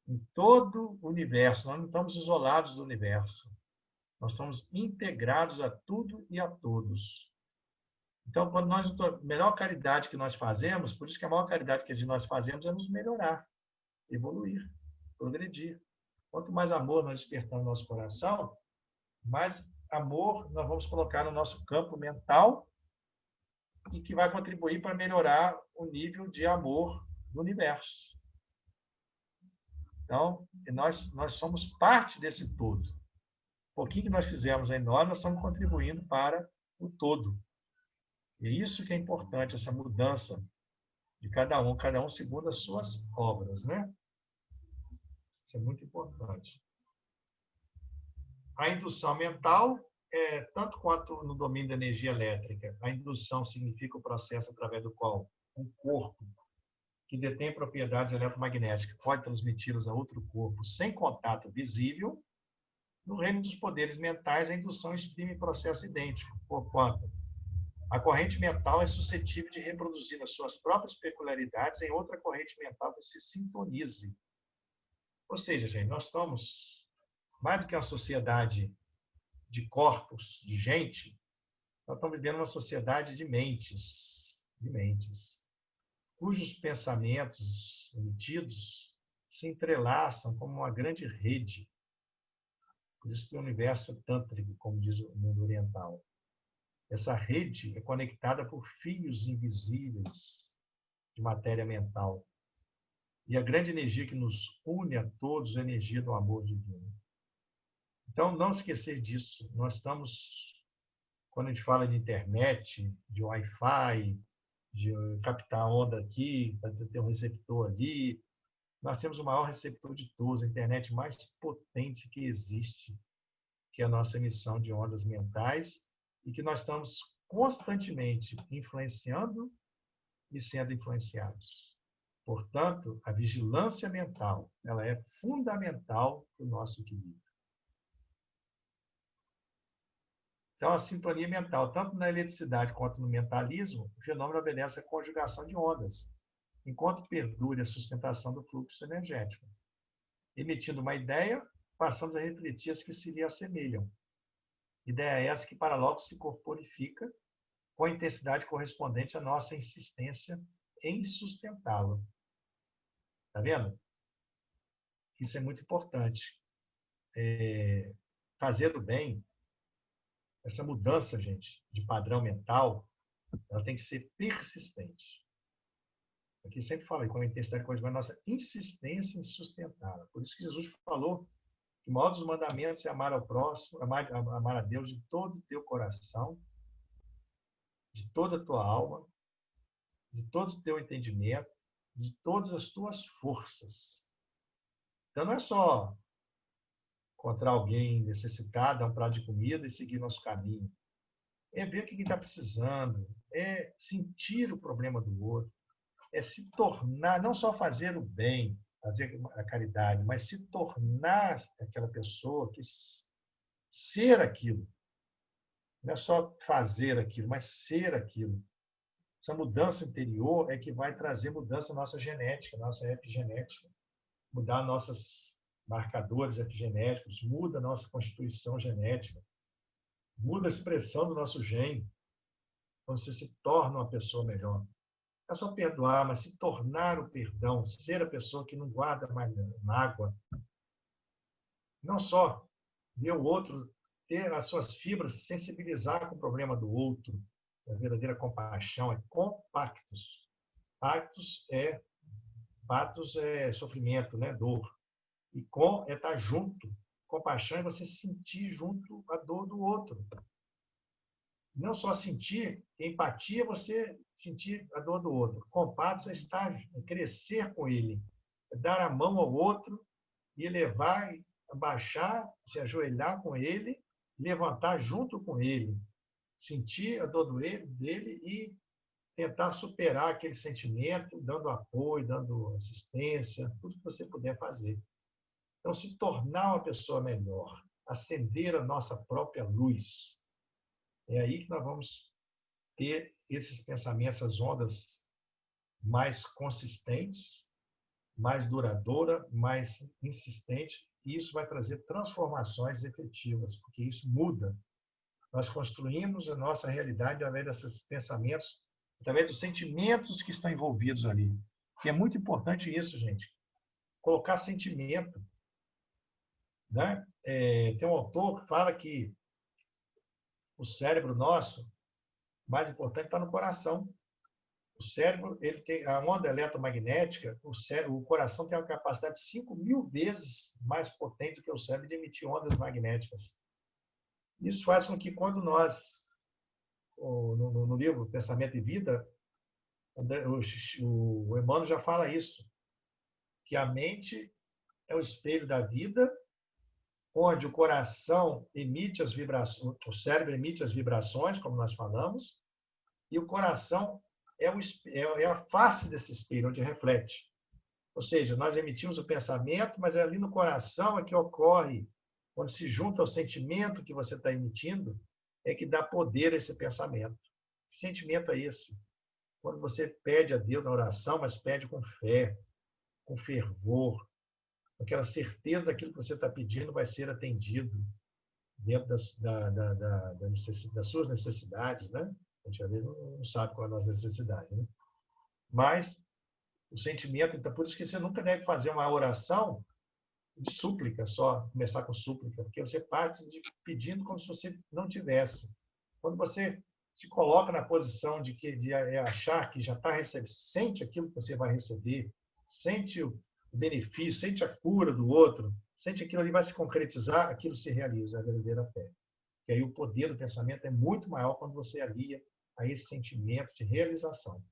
em todo o universo. Nós não estamos isolados do universo. Nós estamos integrados a tudo e a todos. Então, quando a melhor caridade que nós fazemos, por isso que a maior caridade que nós fazemos é nos melhorar, evoluir, progredir. Quanto mais amor nós despertamos no nosso coração, mais amor nós vamos colocar no nosso campo mental e que vai contribuir para melhorar o nível de amor do universo. Então, nós somos parte desse todo. O pouquinho que nós fizemos em nós estamos contribuindo para o todo. E é isso que é importante, essa mudança de cada um segundo as suas obras, né? Isso é muito importante. A indução mental, tanto quanto no domínio da energia elétrica, a indução significa o processo através do qual um corpo que detém propriedades eletromagnéticas pode transmiti-las a outro corpo sem contato visível. No reino dos poderes mentais, a indução exprime processo idêntico, porquanto A corrente mental é suscetível de reproduzir as suas próprias peculiaridades em outra corrente mental que se sintonize. Ou seja, gente, nós estamos, mais do que uma sociedade de corpos, de gente, nós estamos vivendo uma sociedade de mentes, cujos pensamentos emitidos se entrelaçam como uma grande rede. Por isso que o universo é tântrico, como diz o mundo oriental. Essa rede é conectada por fios invisíveis de matéria mental. E a grande energia que nos une a todos é a energia do amor divino. Então, não esquecer disso. Nós estamos, quando a gente fala de internet, de Wi-Fi, de captar onda aqui, ter um receptor ali, nós temos o maior receptor de todos, a internet mais potente que existe, que é a nossa emissão de ondas mentais, e que nós estamos constantemente influenciando e sendo influenciados. Portanto, a vigilância mental, ela é fundamental para o nosso equilíbrio. Então, a sintonia mental, tanto na eletricidade quanto no mentalismo, o fenômeno obedece à conjugação de ondas, enquanto perdure a sustentação do fluxo energético. Emitindo uma ideia, passamos a refletir as que se lhe assemelham. Ideia essa que para logo se corporifica com a intensidade correspondente à nossa insistência em sustentá-la. Está vendo? Isso é muito importante. Fazer o bem, essa mudança, gente, de padrão mental, ela tem que ser persistente. Aqui sempre falei, com a intensidade correspondente à nossa insistência em sustentá-la. Por isso que Jesus falou que o maior dos mandamentos é amar ao próximo, amar a Deus de todo o teu coração, de toda a tua alma, de todo o teu entendimento, de todas as tuas forças. Então, não é só encontrar alguém necessitado, dar um prato de comida e seguir nosso caminho. É ver o que está precisando, é sentir o problema do outro, é se tornar, não só fazer o bem, fazer a caridade, mas se tornar aquela pessoa, que ser aquilo. Não é só fazer aquilo, mas ser aquilo. Essa mudança interior é que vai trazer mudança na nossa genética, nossa epigenética, mudar nossos marcadores epigenéticos, muda a nossa constituição genética, muda a expressão do nosso gene. Então, você se torna uma pessoa melhor. Não é só perdoar, mas se tornar o perdão, ser a pessoa que não guarda mais mágoa. Não só ver o outro, ter as suas fibras, se sensibilizar com o problema do outro. A verdadeira compaixão é compactus. Patos é sofrimento, né? Dor. E com é estar junto. Compaixão é você sentir junto a dor do outro. Não só sentir, empatia é você sentir a dor do outro. Compatos é estar, é crescer com ele, é dar a mão ao outro e elevar, abaixar, se ajoelhar com ele, levantar junto com ele, sentir a dor dele e tentar superar aquele sentimento, dando apoio, dando assistência, tudo que você puder fazer. Então, se tornar uma pessoa melhor, acender a nossa própria luz. É aí que nós vamos ter esses pensamentos, essas ondas mais consistentes, mais duradoura, mais insistente, e isso vai trazer transformações efetivas, porque isso muda. Nós construímos a nossa realidade através desses pensamentos, através dos sentimentos que estão envolvidos ali. E é muito importante isso, gente. Colocar sentimento. Né? Tem um autor que fala que o cérebro nosso, mais importante, está no coração. O cérebro, ele tem a onda eletromagnética, o coração tem uma capacidade 5.000 vezes mais potente do que o cérebro de emitir ondas magnéticas. Isso faz com que quando nós, no livro Pensamento e Vida, o Emmanuel já fala isso, que a mente é o espelho da vida, onde o coração emite as vibrações, o cérebro emite as vibrações, como nós falamos, e o coração é a face desse espelho, onde reflete. Ou seja, nós emitimos o pensamento, mas é ali no coração é que ocorre, quando se junta ao sentimento que você está emitindo, é que dá poder a esse pensamento. Que sentimento é esse? Quando você pede a Deus na oração, mas pede com fé, com fervor, com aquela certeza daquilo que você está pedindo vai ser atendido dentro das suas necessidades, né? A gente às vezes não sabe qual é a nossa necessidade, né? Mas o sentimento, então, por isso que você nunca deve fazer uma oração de súplica só, começar com súplica, porque você parte pedindo como se você não tivesse. Quando você se coloca na posição de achar que já está recebendo, sente aquilo que você vai receber, sente o benefício, sente a cura do outro, sente aquilo ali vai se concretizar, aquilo se realiza, a verdadeira fé. E aí o poder do pensamento é muito maior quando você alia a esse sentimento de realização.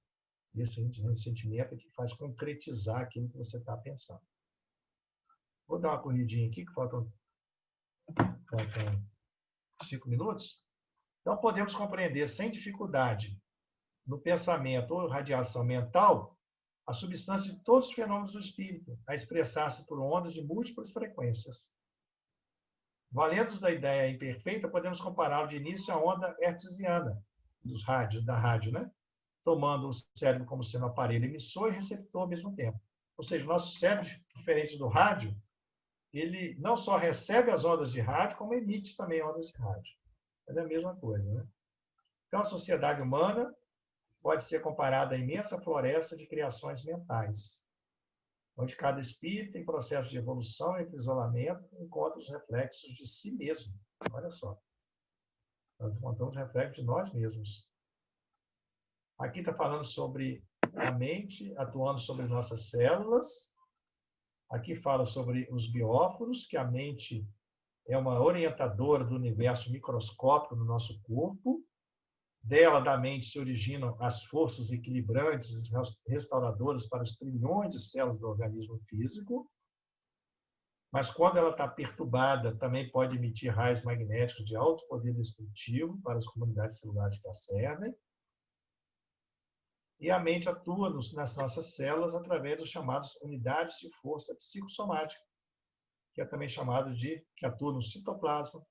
Esse sentimento é que faz concretizar aquilo que você está pensando. Vou dar uma corridinha aqui, que faltam 5 minutos. Então, podemos compreender sem dificuldade, no pensamento ou radiação mental, a substância de todos os fenômenos do espírito, a expressar-se por ondas de múltiplas frequências. Valendo da ideia imperfeita, podemos compará-lo de início à onda hertziana da rádio, né? Tomando o cérebro como sendo aparelho emissor e receptor ao mesmo tempo. Ou seja, o nosso cérebro, diferente do rádio, ele não só recebe as ondas de rádio, como emite também ondas de rádio. É a mesma coisa, né? Então, a sociedade humana pode ser comparada à imensa floresta de criações mentais, onde cada espírito, em processo de evolução e isolamento, encontra os reflexos de si mesmo. Olha só. Nós encontramos reflexos de nós mesmos. Aqui está falando sobre a mente atuando sobre nossas células. Aqui fala sobre os bióforos, que a mente é uma orientadora do universo microscópico no nosso corpo. Dela, da mente, se originam as forças equilibrantes e restauradoras para os trilhões de células do organismo físico. Mas, quando ela está perturbada, também pode emitir raios magnéticos de alto poder destrutivo para as comunidades celulares que a servem. E a mente atua nas nossas células através dos chamados unidades de força psicossomática, que é também chamado que atua no citoplasma,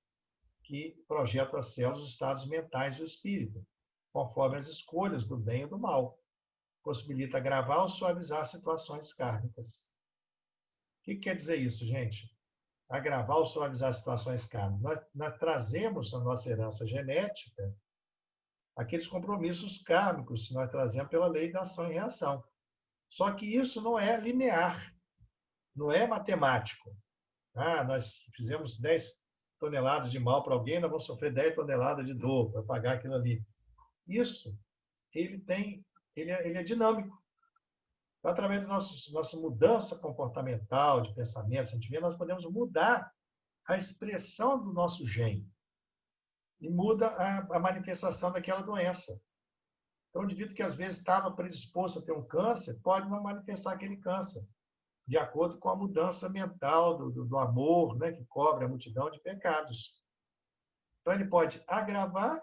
que projeta às células os estados mentais do espírito, conforme as escolhas do bem e do mal. Possibilita agravar ou suavizar situações kármicas. O que quer dizer isso, gente? Agravar ou suavizar situações kármicas. Nós trazemos na nossa herança genética aqueles compromissos kármicos que nós trazemos pela lei da ação e reação. Só que isso não é linear, não é matemático. Nós fizemos 10 toneladas de mal para alguém, nós vamos sofrer 10 toneladas de dor para pagar aquilo ali. Isso, ele é dinâmico. Então, através da nossa mudança comportamental, de pensamento, sentimento, nós podemos mudar a expressão do nosso gene e muda a manifestação daquela doença. Então, o indivíduo que às vezes estava predisposto a ter um câncer, pode não manifestar aquele câncer, de acordo com a mudança mental do amor, né, que cobre a multidão de pecados. Então, ele pode agravar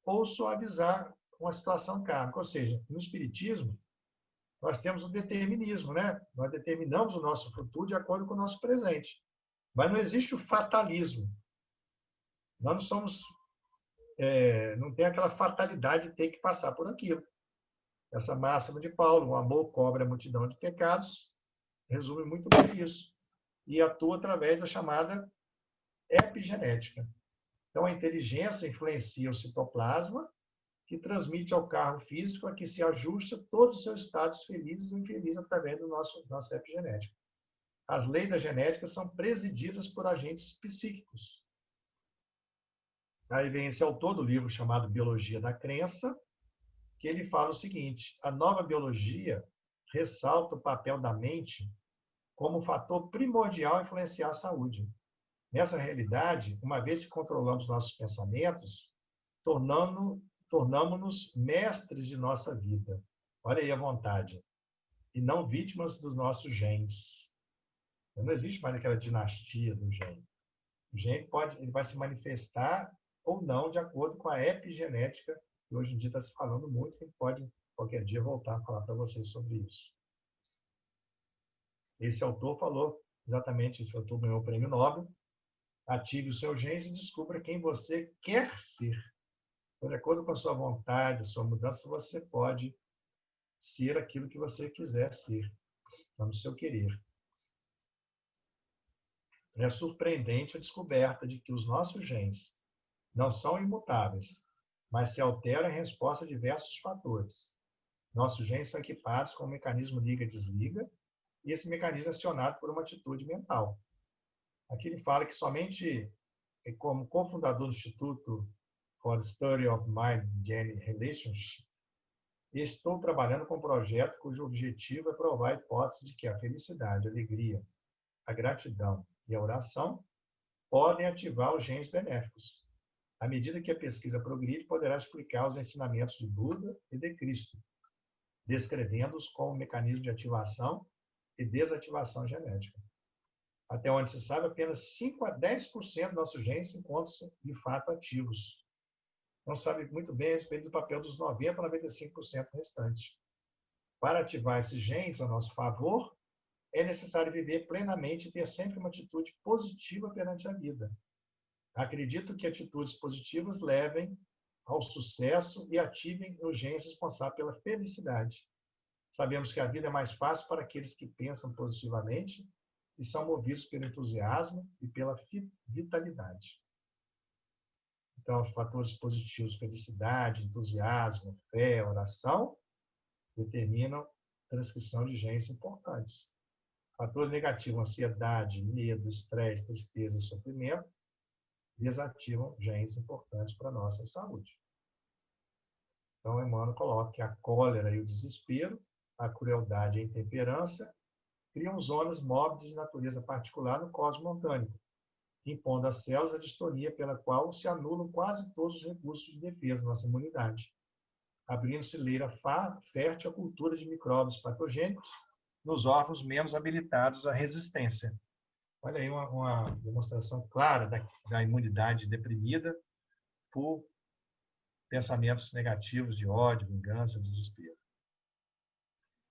ou suavizar uma situação kármica. Ou seja, no Espiritismo, nós temos o determinismo, né? Nós determinamos o nosso futuro de acordo com o nosso presente. Mas não existe o fatalismo. Nós não somos... não tem aquela fatalidade de ter que passar por aquilo. Essa máxima de Paulo, o amor cobre a multidão de pecados, resume muito bem isso. E atua através da chamada epigenética. Então, a inteligência influencia o citoplasma, que transmite ao carro físico a que se ajusta todos os seus estados felizes ou infelizes através do nossa epigenética. As leis da genética são presididas por agentes psíquicos. Aí vem esse autor do livro chamado Biologia da Crença, que ele fala o seguinte: a nova biologia ressalta o papel da mente como fator primordial a influenciar a saúde. Nessa realidade, uma vez que controlamos nossos pensamentos, tornamos-nos mestres de nossa vida. Olha aí a vontade. E não vítimas dos nossos genes. Não existe mais aquela dinastia do gene. O gene ele vai se manifestar ou não de acordo com a epigenética, que hoje em dia está se falando muito, que pode qualquer dia voltar a falar para vocês sobre isso. Esse autor falou exatamente isso. O autor ganhou o prêmio Nobel. Ative os seus genes e descubra quem você quer ser. Então, de acordo com a sua vontade, a sua mudança, você pode ser aquilo que você quiser ser, no seu querer. É surpreendente a descoberta de que os nossos genes não são imutáveis, mas se alteram em resposta a diversos fatores. Nossos genes são equipados com um mecanismo liga-desliga, e esse mecanismo é acionado por uma atitude mental. Aqui ele fala que somente como cofundador do Instituto for the Study of Mind-Gene Relations, estou trabalhando com um projeto cujo objetivo é provar a hipótese de que a felicidade, a alegria, a gratidão e a oração podem ativar os genes benéficos. À medida que a pesquisa progride, poderá explicar os ensinamentos de Buda e de Cristo, descrevendo-os como mecanismo de ativação e desativação genética. Até onde se sabe, apenas 5 a 10% dos nossos genes encontram-se, de fato, ativos. Não sabe muito bem a respeito do papel dos 90 a 95% restantes. Para ativar esses genes a nosso favor, é necessário viver plenamente e ter sempre uma atitude positiva perante a vida. Acredito que atitudes positivas levem ao sucesso e ativem os genes responsáveis pela felicidade. Sabemos que a vida é mais fácil para aqueles que pensam positivamente e são movidos pelo entusiasmo e pela vitalidade. Então, os fatores positivos, felicidade, entusiasmo, fé, oração, determinam a transcrição de genes importantes. Fatores negativos, ansiedade, medo, estresse, tristeza e sofrimento, desativam genes importantes para a nossa saúde. Então, Emmanuel coloca que a cólera e o desespero, a crueldade e a intemperança criam zonas móveis de natureza particular no cosmos orgânico, impondo às células a distonia pela qual se anulam quase todos os recursos de defesa da nossa imunidade, abrindo-se leira fértil à cultura de micróbios patogênicos nos órgãos menos habilitados à resistência. Olha aí uma demonstração clara da imunidade deprimida por pensamentos negativos de ódio, vingança, desespero.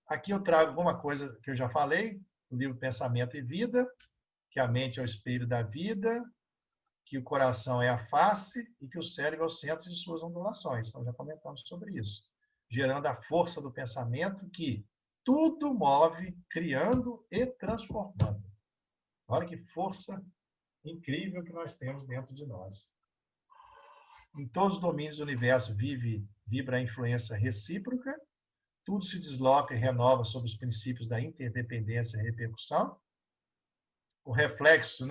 Aqui eu trago alguma coisa que eu já falei, no livro Pensamento e Vida, que a mente é o espelho da vida, que o coração é a face e que o cérebro é o centro de suas ondulações. Então, já comentamos sobre isso. Gerando a força do pensamento que tudo move, criando e transformando. Olha que força incrível que nós temos dentro de nós. Em todos os domínios do universo vibra a influência recíproca, tudo se desloca e renova sob os princípios da interdependência e repercussão. O reflexo,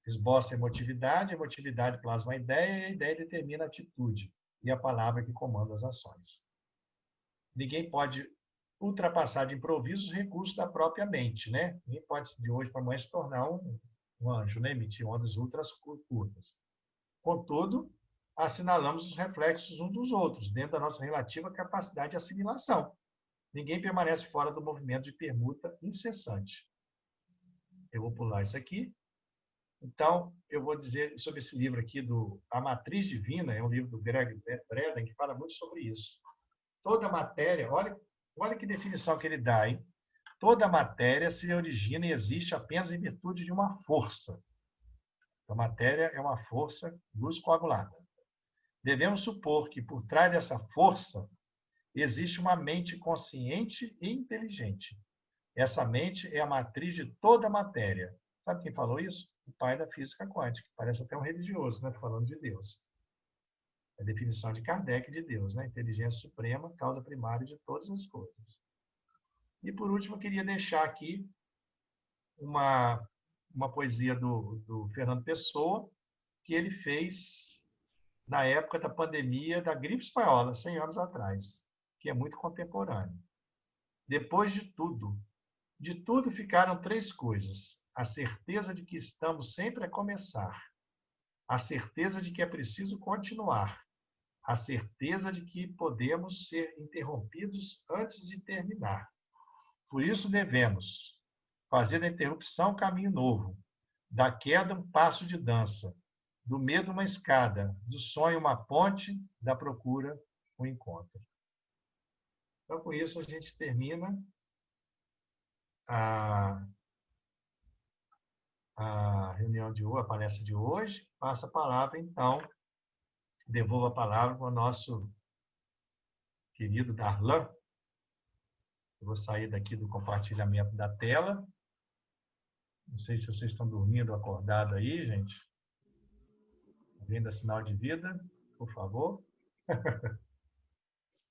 esboça a emotividade plasma a ideia, e a ideia determina a atitude e a palavra que comanda as ações. Ninguém pode ultrapassar de improviso os recursos da própria mente, Ninguém pode, de hoje para amanhã, se tornar um anjo, emitir ondas ultras curtas. Contudo, assinalamos os reflexos uns dos outros, dentro da nossa relativa capacidade de assimilação. Ninguém permanece fora do movimento de permuta incessante. Eu vou pular isso aqui. Então, eu vou dizer sobre esse livro aqui, A Matriz Divina, é um livro do Greg Braden, que fala muito sobre isso. Toda matéria, olha que definição que ele dá, hein? Toda matéria se origina e existe apenas em virtude de uma força. A matéria é uma força luz coagulada. Devemos supor que por trás dessa força existe uma mente consciente e inteligente. Essa mente é a matriz de toda a matéria. Sabe quem falou isso? O pai da física quântica. Parece até um religioso, falando de Deus. A definição de Kardec de Deus, Inteligência suprema, causa primária de todas as coisas. E, por último, eu queria deixar aqui uma poesia do Fernando Pessoa, que ele fez na época da pandemia da gripe espanhola, 100 anos atrás, que é muito contemporâneo. Depois de tudo ficaram 3 coisas: a certeza de que estamos sempre a começar, a certeza de que é preciso continuar, a certeza de que podemos ser interrompidos antes de terminar. Por isso devemos fazer da interrupção um caminho novo, da queda um passo de dança, do medo uma escada, do sonho uma ponte, da procura um encontro. Então, com isso, a gente termina a reunião de hoje, a palestra de hoje. Passa a palavra, então, devolvo a palavra para o nosso querido Darlan. Eu vou sair daqui do compartilhamento da tela. Não sei se vocês estão dormindo ou acordados aí, gente. Alguém dá sinal de vida, por favor.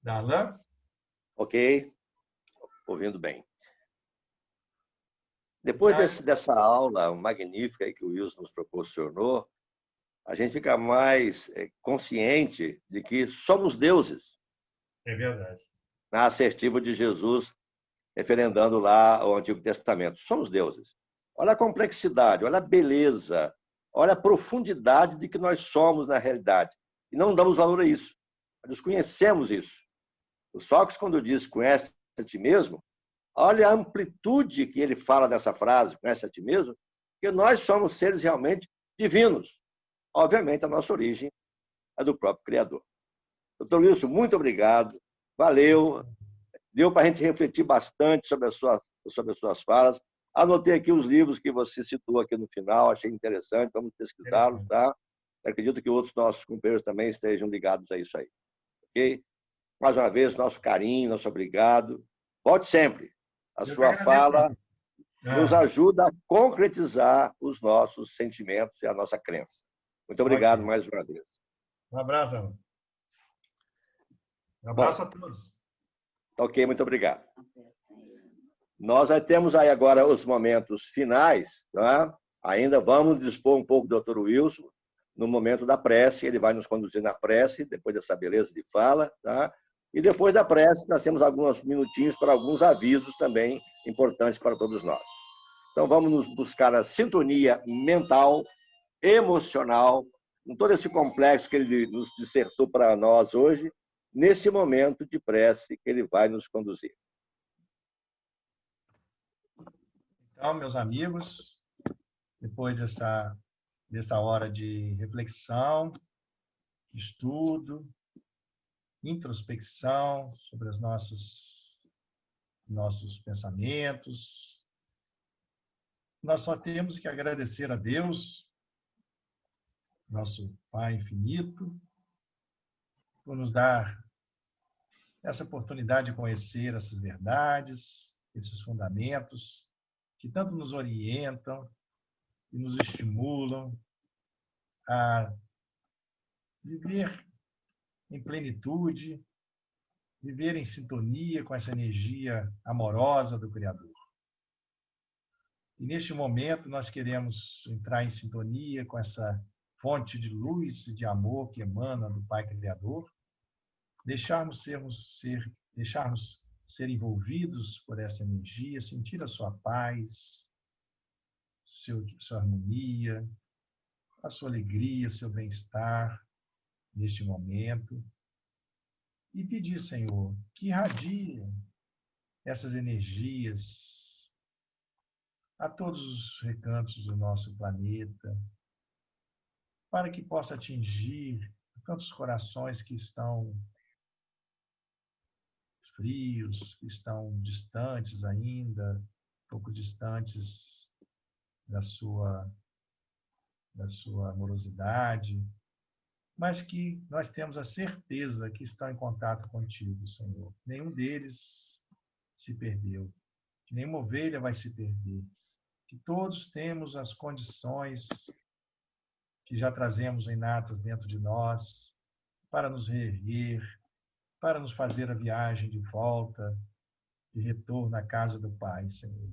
Darlan? Ok, ouvindo bem. Depois dessa aula magnífica aí que o Wilson nos proporcionou, a gente fica mais consciente de que somos deuses. É verdade. Na assertiva de Jesus, referendando lá o Antigo Testamento. Somos deuses. Olha a complexidade, olha a beleza, olha a profundidade de que nós somos na realidade. E não damos valor a isso. Nós conhecemos isso. O Sócrates, quando diz conhece a ti mesmo, olha a amplitude que ele fala dessa frase, conhece a ti mesmo, porque nós somos seres realmente divinos. Obviamente, a nossa origem é do próprio Criador. Doutor Wilson, muito obrigado. Valeu. Deu para a gente refletir bastante sobre as suas falas. Anotei aqui os livros que você citou aqui no final, achei interessante, vamos pesquisá-los, tá? Acredito que outros nossos companheiros também estejam ligados a isso aí. Ok? Mais uma vez, nosso carinho, nosso obrigado. Volte sempre. A sua fala nos ajuda a concretizar os nossos sentimentos e a nossa crença. Muito obrigado mais uma vez. Um abraço, Alan. Um abraço a todos. Ok, muito obrigado. Nós temos aí agora os momentos finais, tá? Ainda vamos dispor um pouco do Dr. Wilson no momento da prece, ele vai nos conduzir na prece, depois dessa beleza de fala, tá? E depois da prece, nós temos alguns minutinhos para alguns avisos também importantes para todos nós. Então, vamos nos buscar a sintonia mental, emocional, com todo esse complexo que ele nos dissertou para nós hoje, nesse momento de prece que ele vai nos conduzir. Então, meus amigos, depois dessa hora de reflexão, estudo, introspecção sobre os nossos pensamentos, nós só temos que agradecer a Deus, nosso Pai infinito, por nos dar essa oportunidade de conhecer essas verdades, esses fundamentos que tanto nos orientam e nos estimulam a viver em plenitude, viver em sintonia com essa energia amorosa do Criador. E neste momento nós queremos entrar em sintonia com essa fonte de luz e de amor que emana do Pai Criador, deixarmos ser envolvidos por essa energia, sentir a sua paz, sua harmonia, a sua alegria, seu bem-estar neste momento. E pedir, Senhor, que irradie essas energias a todos os recantos do nosso planeta, para que possa atingir tantos corações que estão frios, que estão distantes ainda, um pouco distantes da sua amorosidade, mas que nós temos a certeza que estão em contato contigo, Senhor. Nenhum deles se perdeu, que nenhuma ovelha vai se perder, que todos temos as condições que já trazemos inatas dentro de nós para nos reerguer, para nos fazer a viagem de volta, de retorno à casa do Pai, Senhor.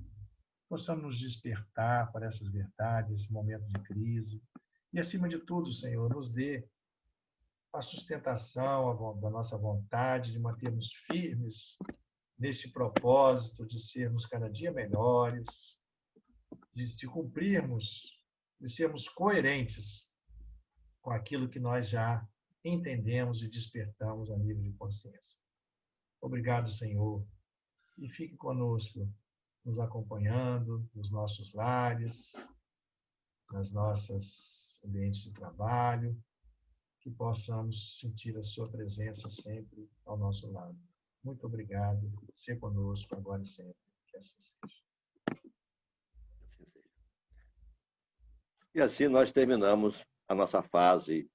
Possamos nos despertar para essas verdades, esse momento de crise. E, acima de tudo, Senhor, nos dê a sustentação da nossa vontade de mantermos firmes neste propósito de sermos cada dia melhores, de cumprirmos, de sermos coerentes com aquilo que nós já entendemos e despertamos a nível de consciência. Obrigado, Senhor, e fique conosco, nos acompanhando nos nossos lares, nas nossas ambientes de trabalho, que possamos sentir a sua presença sempre ao nosso lado. Muito obrigado. Ser conosco agora e sempre. Que assim seja. E assim nós terminamos a nossa fase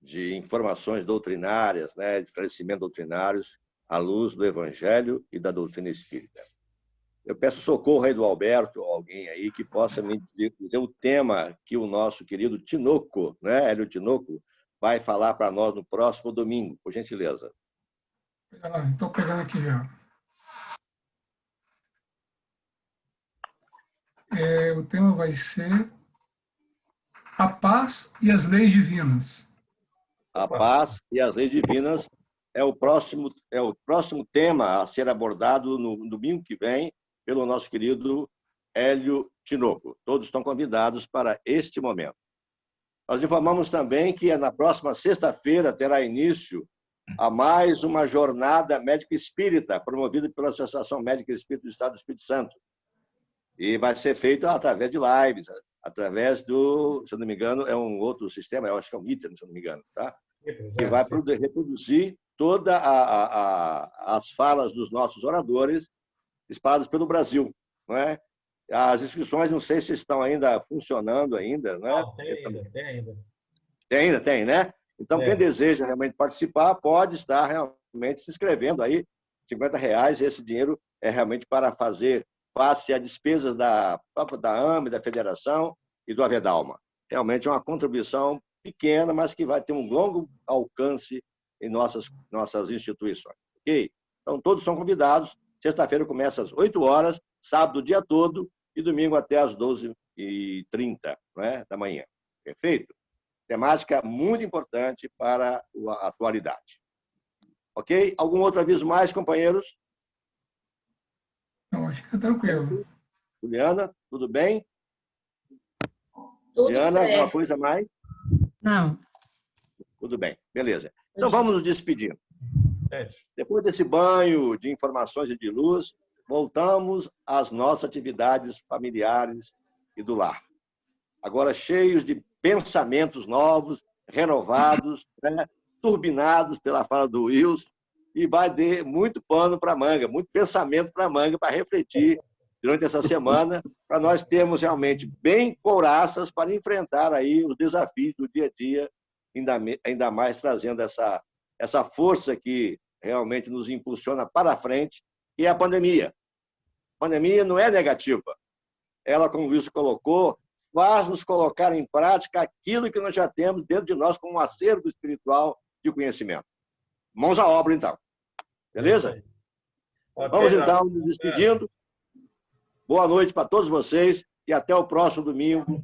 de informações doutrinárias, né, de esclarecimentos doutrinários à luz do Evangelho e da doutrina espírita. Eu peço socorro aí do Alberto, ou alguém aí que possa me dizer o tema que o nosso querido Tinoco, né, Hélio Tinoco, vai falar para nós no próximo domingo, por gentileza. Estou pegando aqui já. O tema vai ser a paz e as leis divinas. A paz e as leis divinas é o próximo tema a ser abordado no domingo que vem pelo nosso querido Hélio Tinoco. Todos estão convidados para este momento. Nós informamos também que na próxima sexta-feira terá início a mais uma jornada médica espírita, promovida pela Associação Médica Espírita do Estado do Espírito Santo. E vai ser feita através de lives, através do, se eu não me engano, é um outro sistema, eu acho que é o Meeting, se eu não me engano, tá? Que vai reproduzir todas as falas dos nossos oradores espalhados pelo Brasil, não é? As inscrições, não sei se estão ainda funcionando ainda, né? Não, tem ainda. Tem, né? Então, quem deseja realmente participar, pode estar realmente se inscrevendo aí, R$50, esse dinheiro é realmente para fazer face a despesas da AME, da Federação e do Avedalma. Realmente é uma contribuição pequena, mas que vai ter um longo alcance em nossas instituições. Ok? Então, todos são convidados. Sexta-feira começa às 8 horas, sábado o dia todo e domingo até às 12h30, né, da manhã. Perfeito? Temática muito importante para a atualidade. Ok? Algum outro aviso mais, companheiros? Não, acho que está tranquilo. Juliana, tudo bem? Tudo Diana, certo. alguma coisa mais? Não. Tudo bem, beleza. Então vamos nos despedindo. Certo. Depois desse banho de informações e de luz, voltamos às nossas atividades familiares e do lar. Agora cheios de pensamentos novos, renovados, né? Turbinados pela fala do Wilson, e vai ter muito pano para manga, muito pensamento para manga, para refletir durante essa semana, para nós termos realmente bem couraças para enfrentar aí os desafios do dia a dia, ainda mais trazendo essa força que realmente nos impulsiona para frente, que é a pandemia. A pandemia não é negativa. Ela, como o Wilson colocou, faz-nos colocar em prática aquilo que nós já temos dentro de nós como um acervo espiritual de conhecimento. Mãos à obra, então. Beleza? Vamos, então, nos despedindo. Boa noite para todos vocês e até o próximo domingo,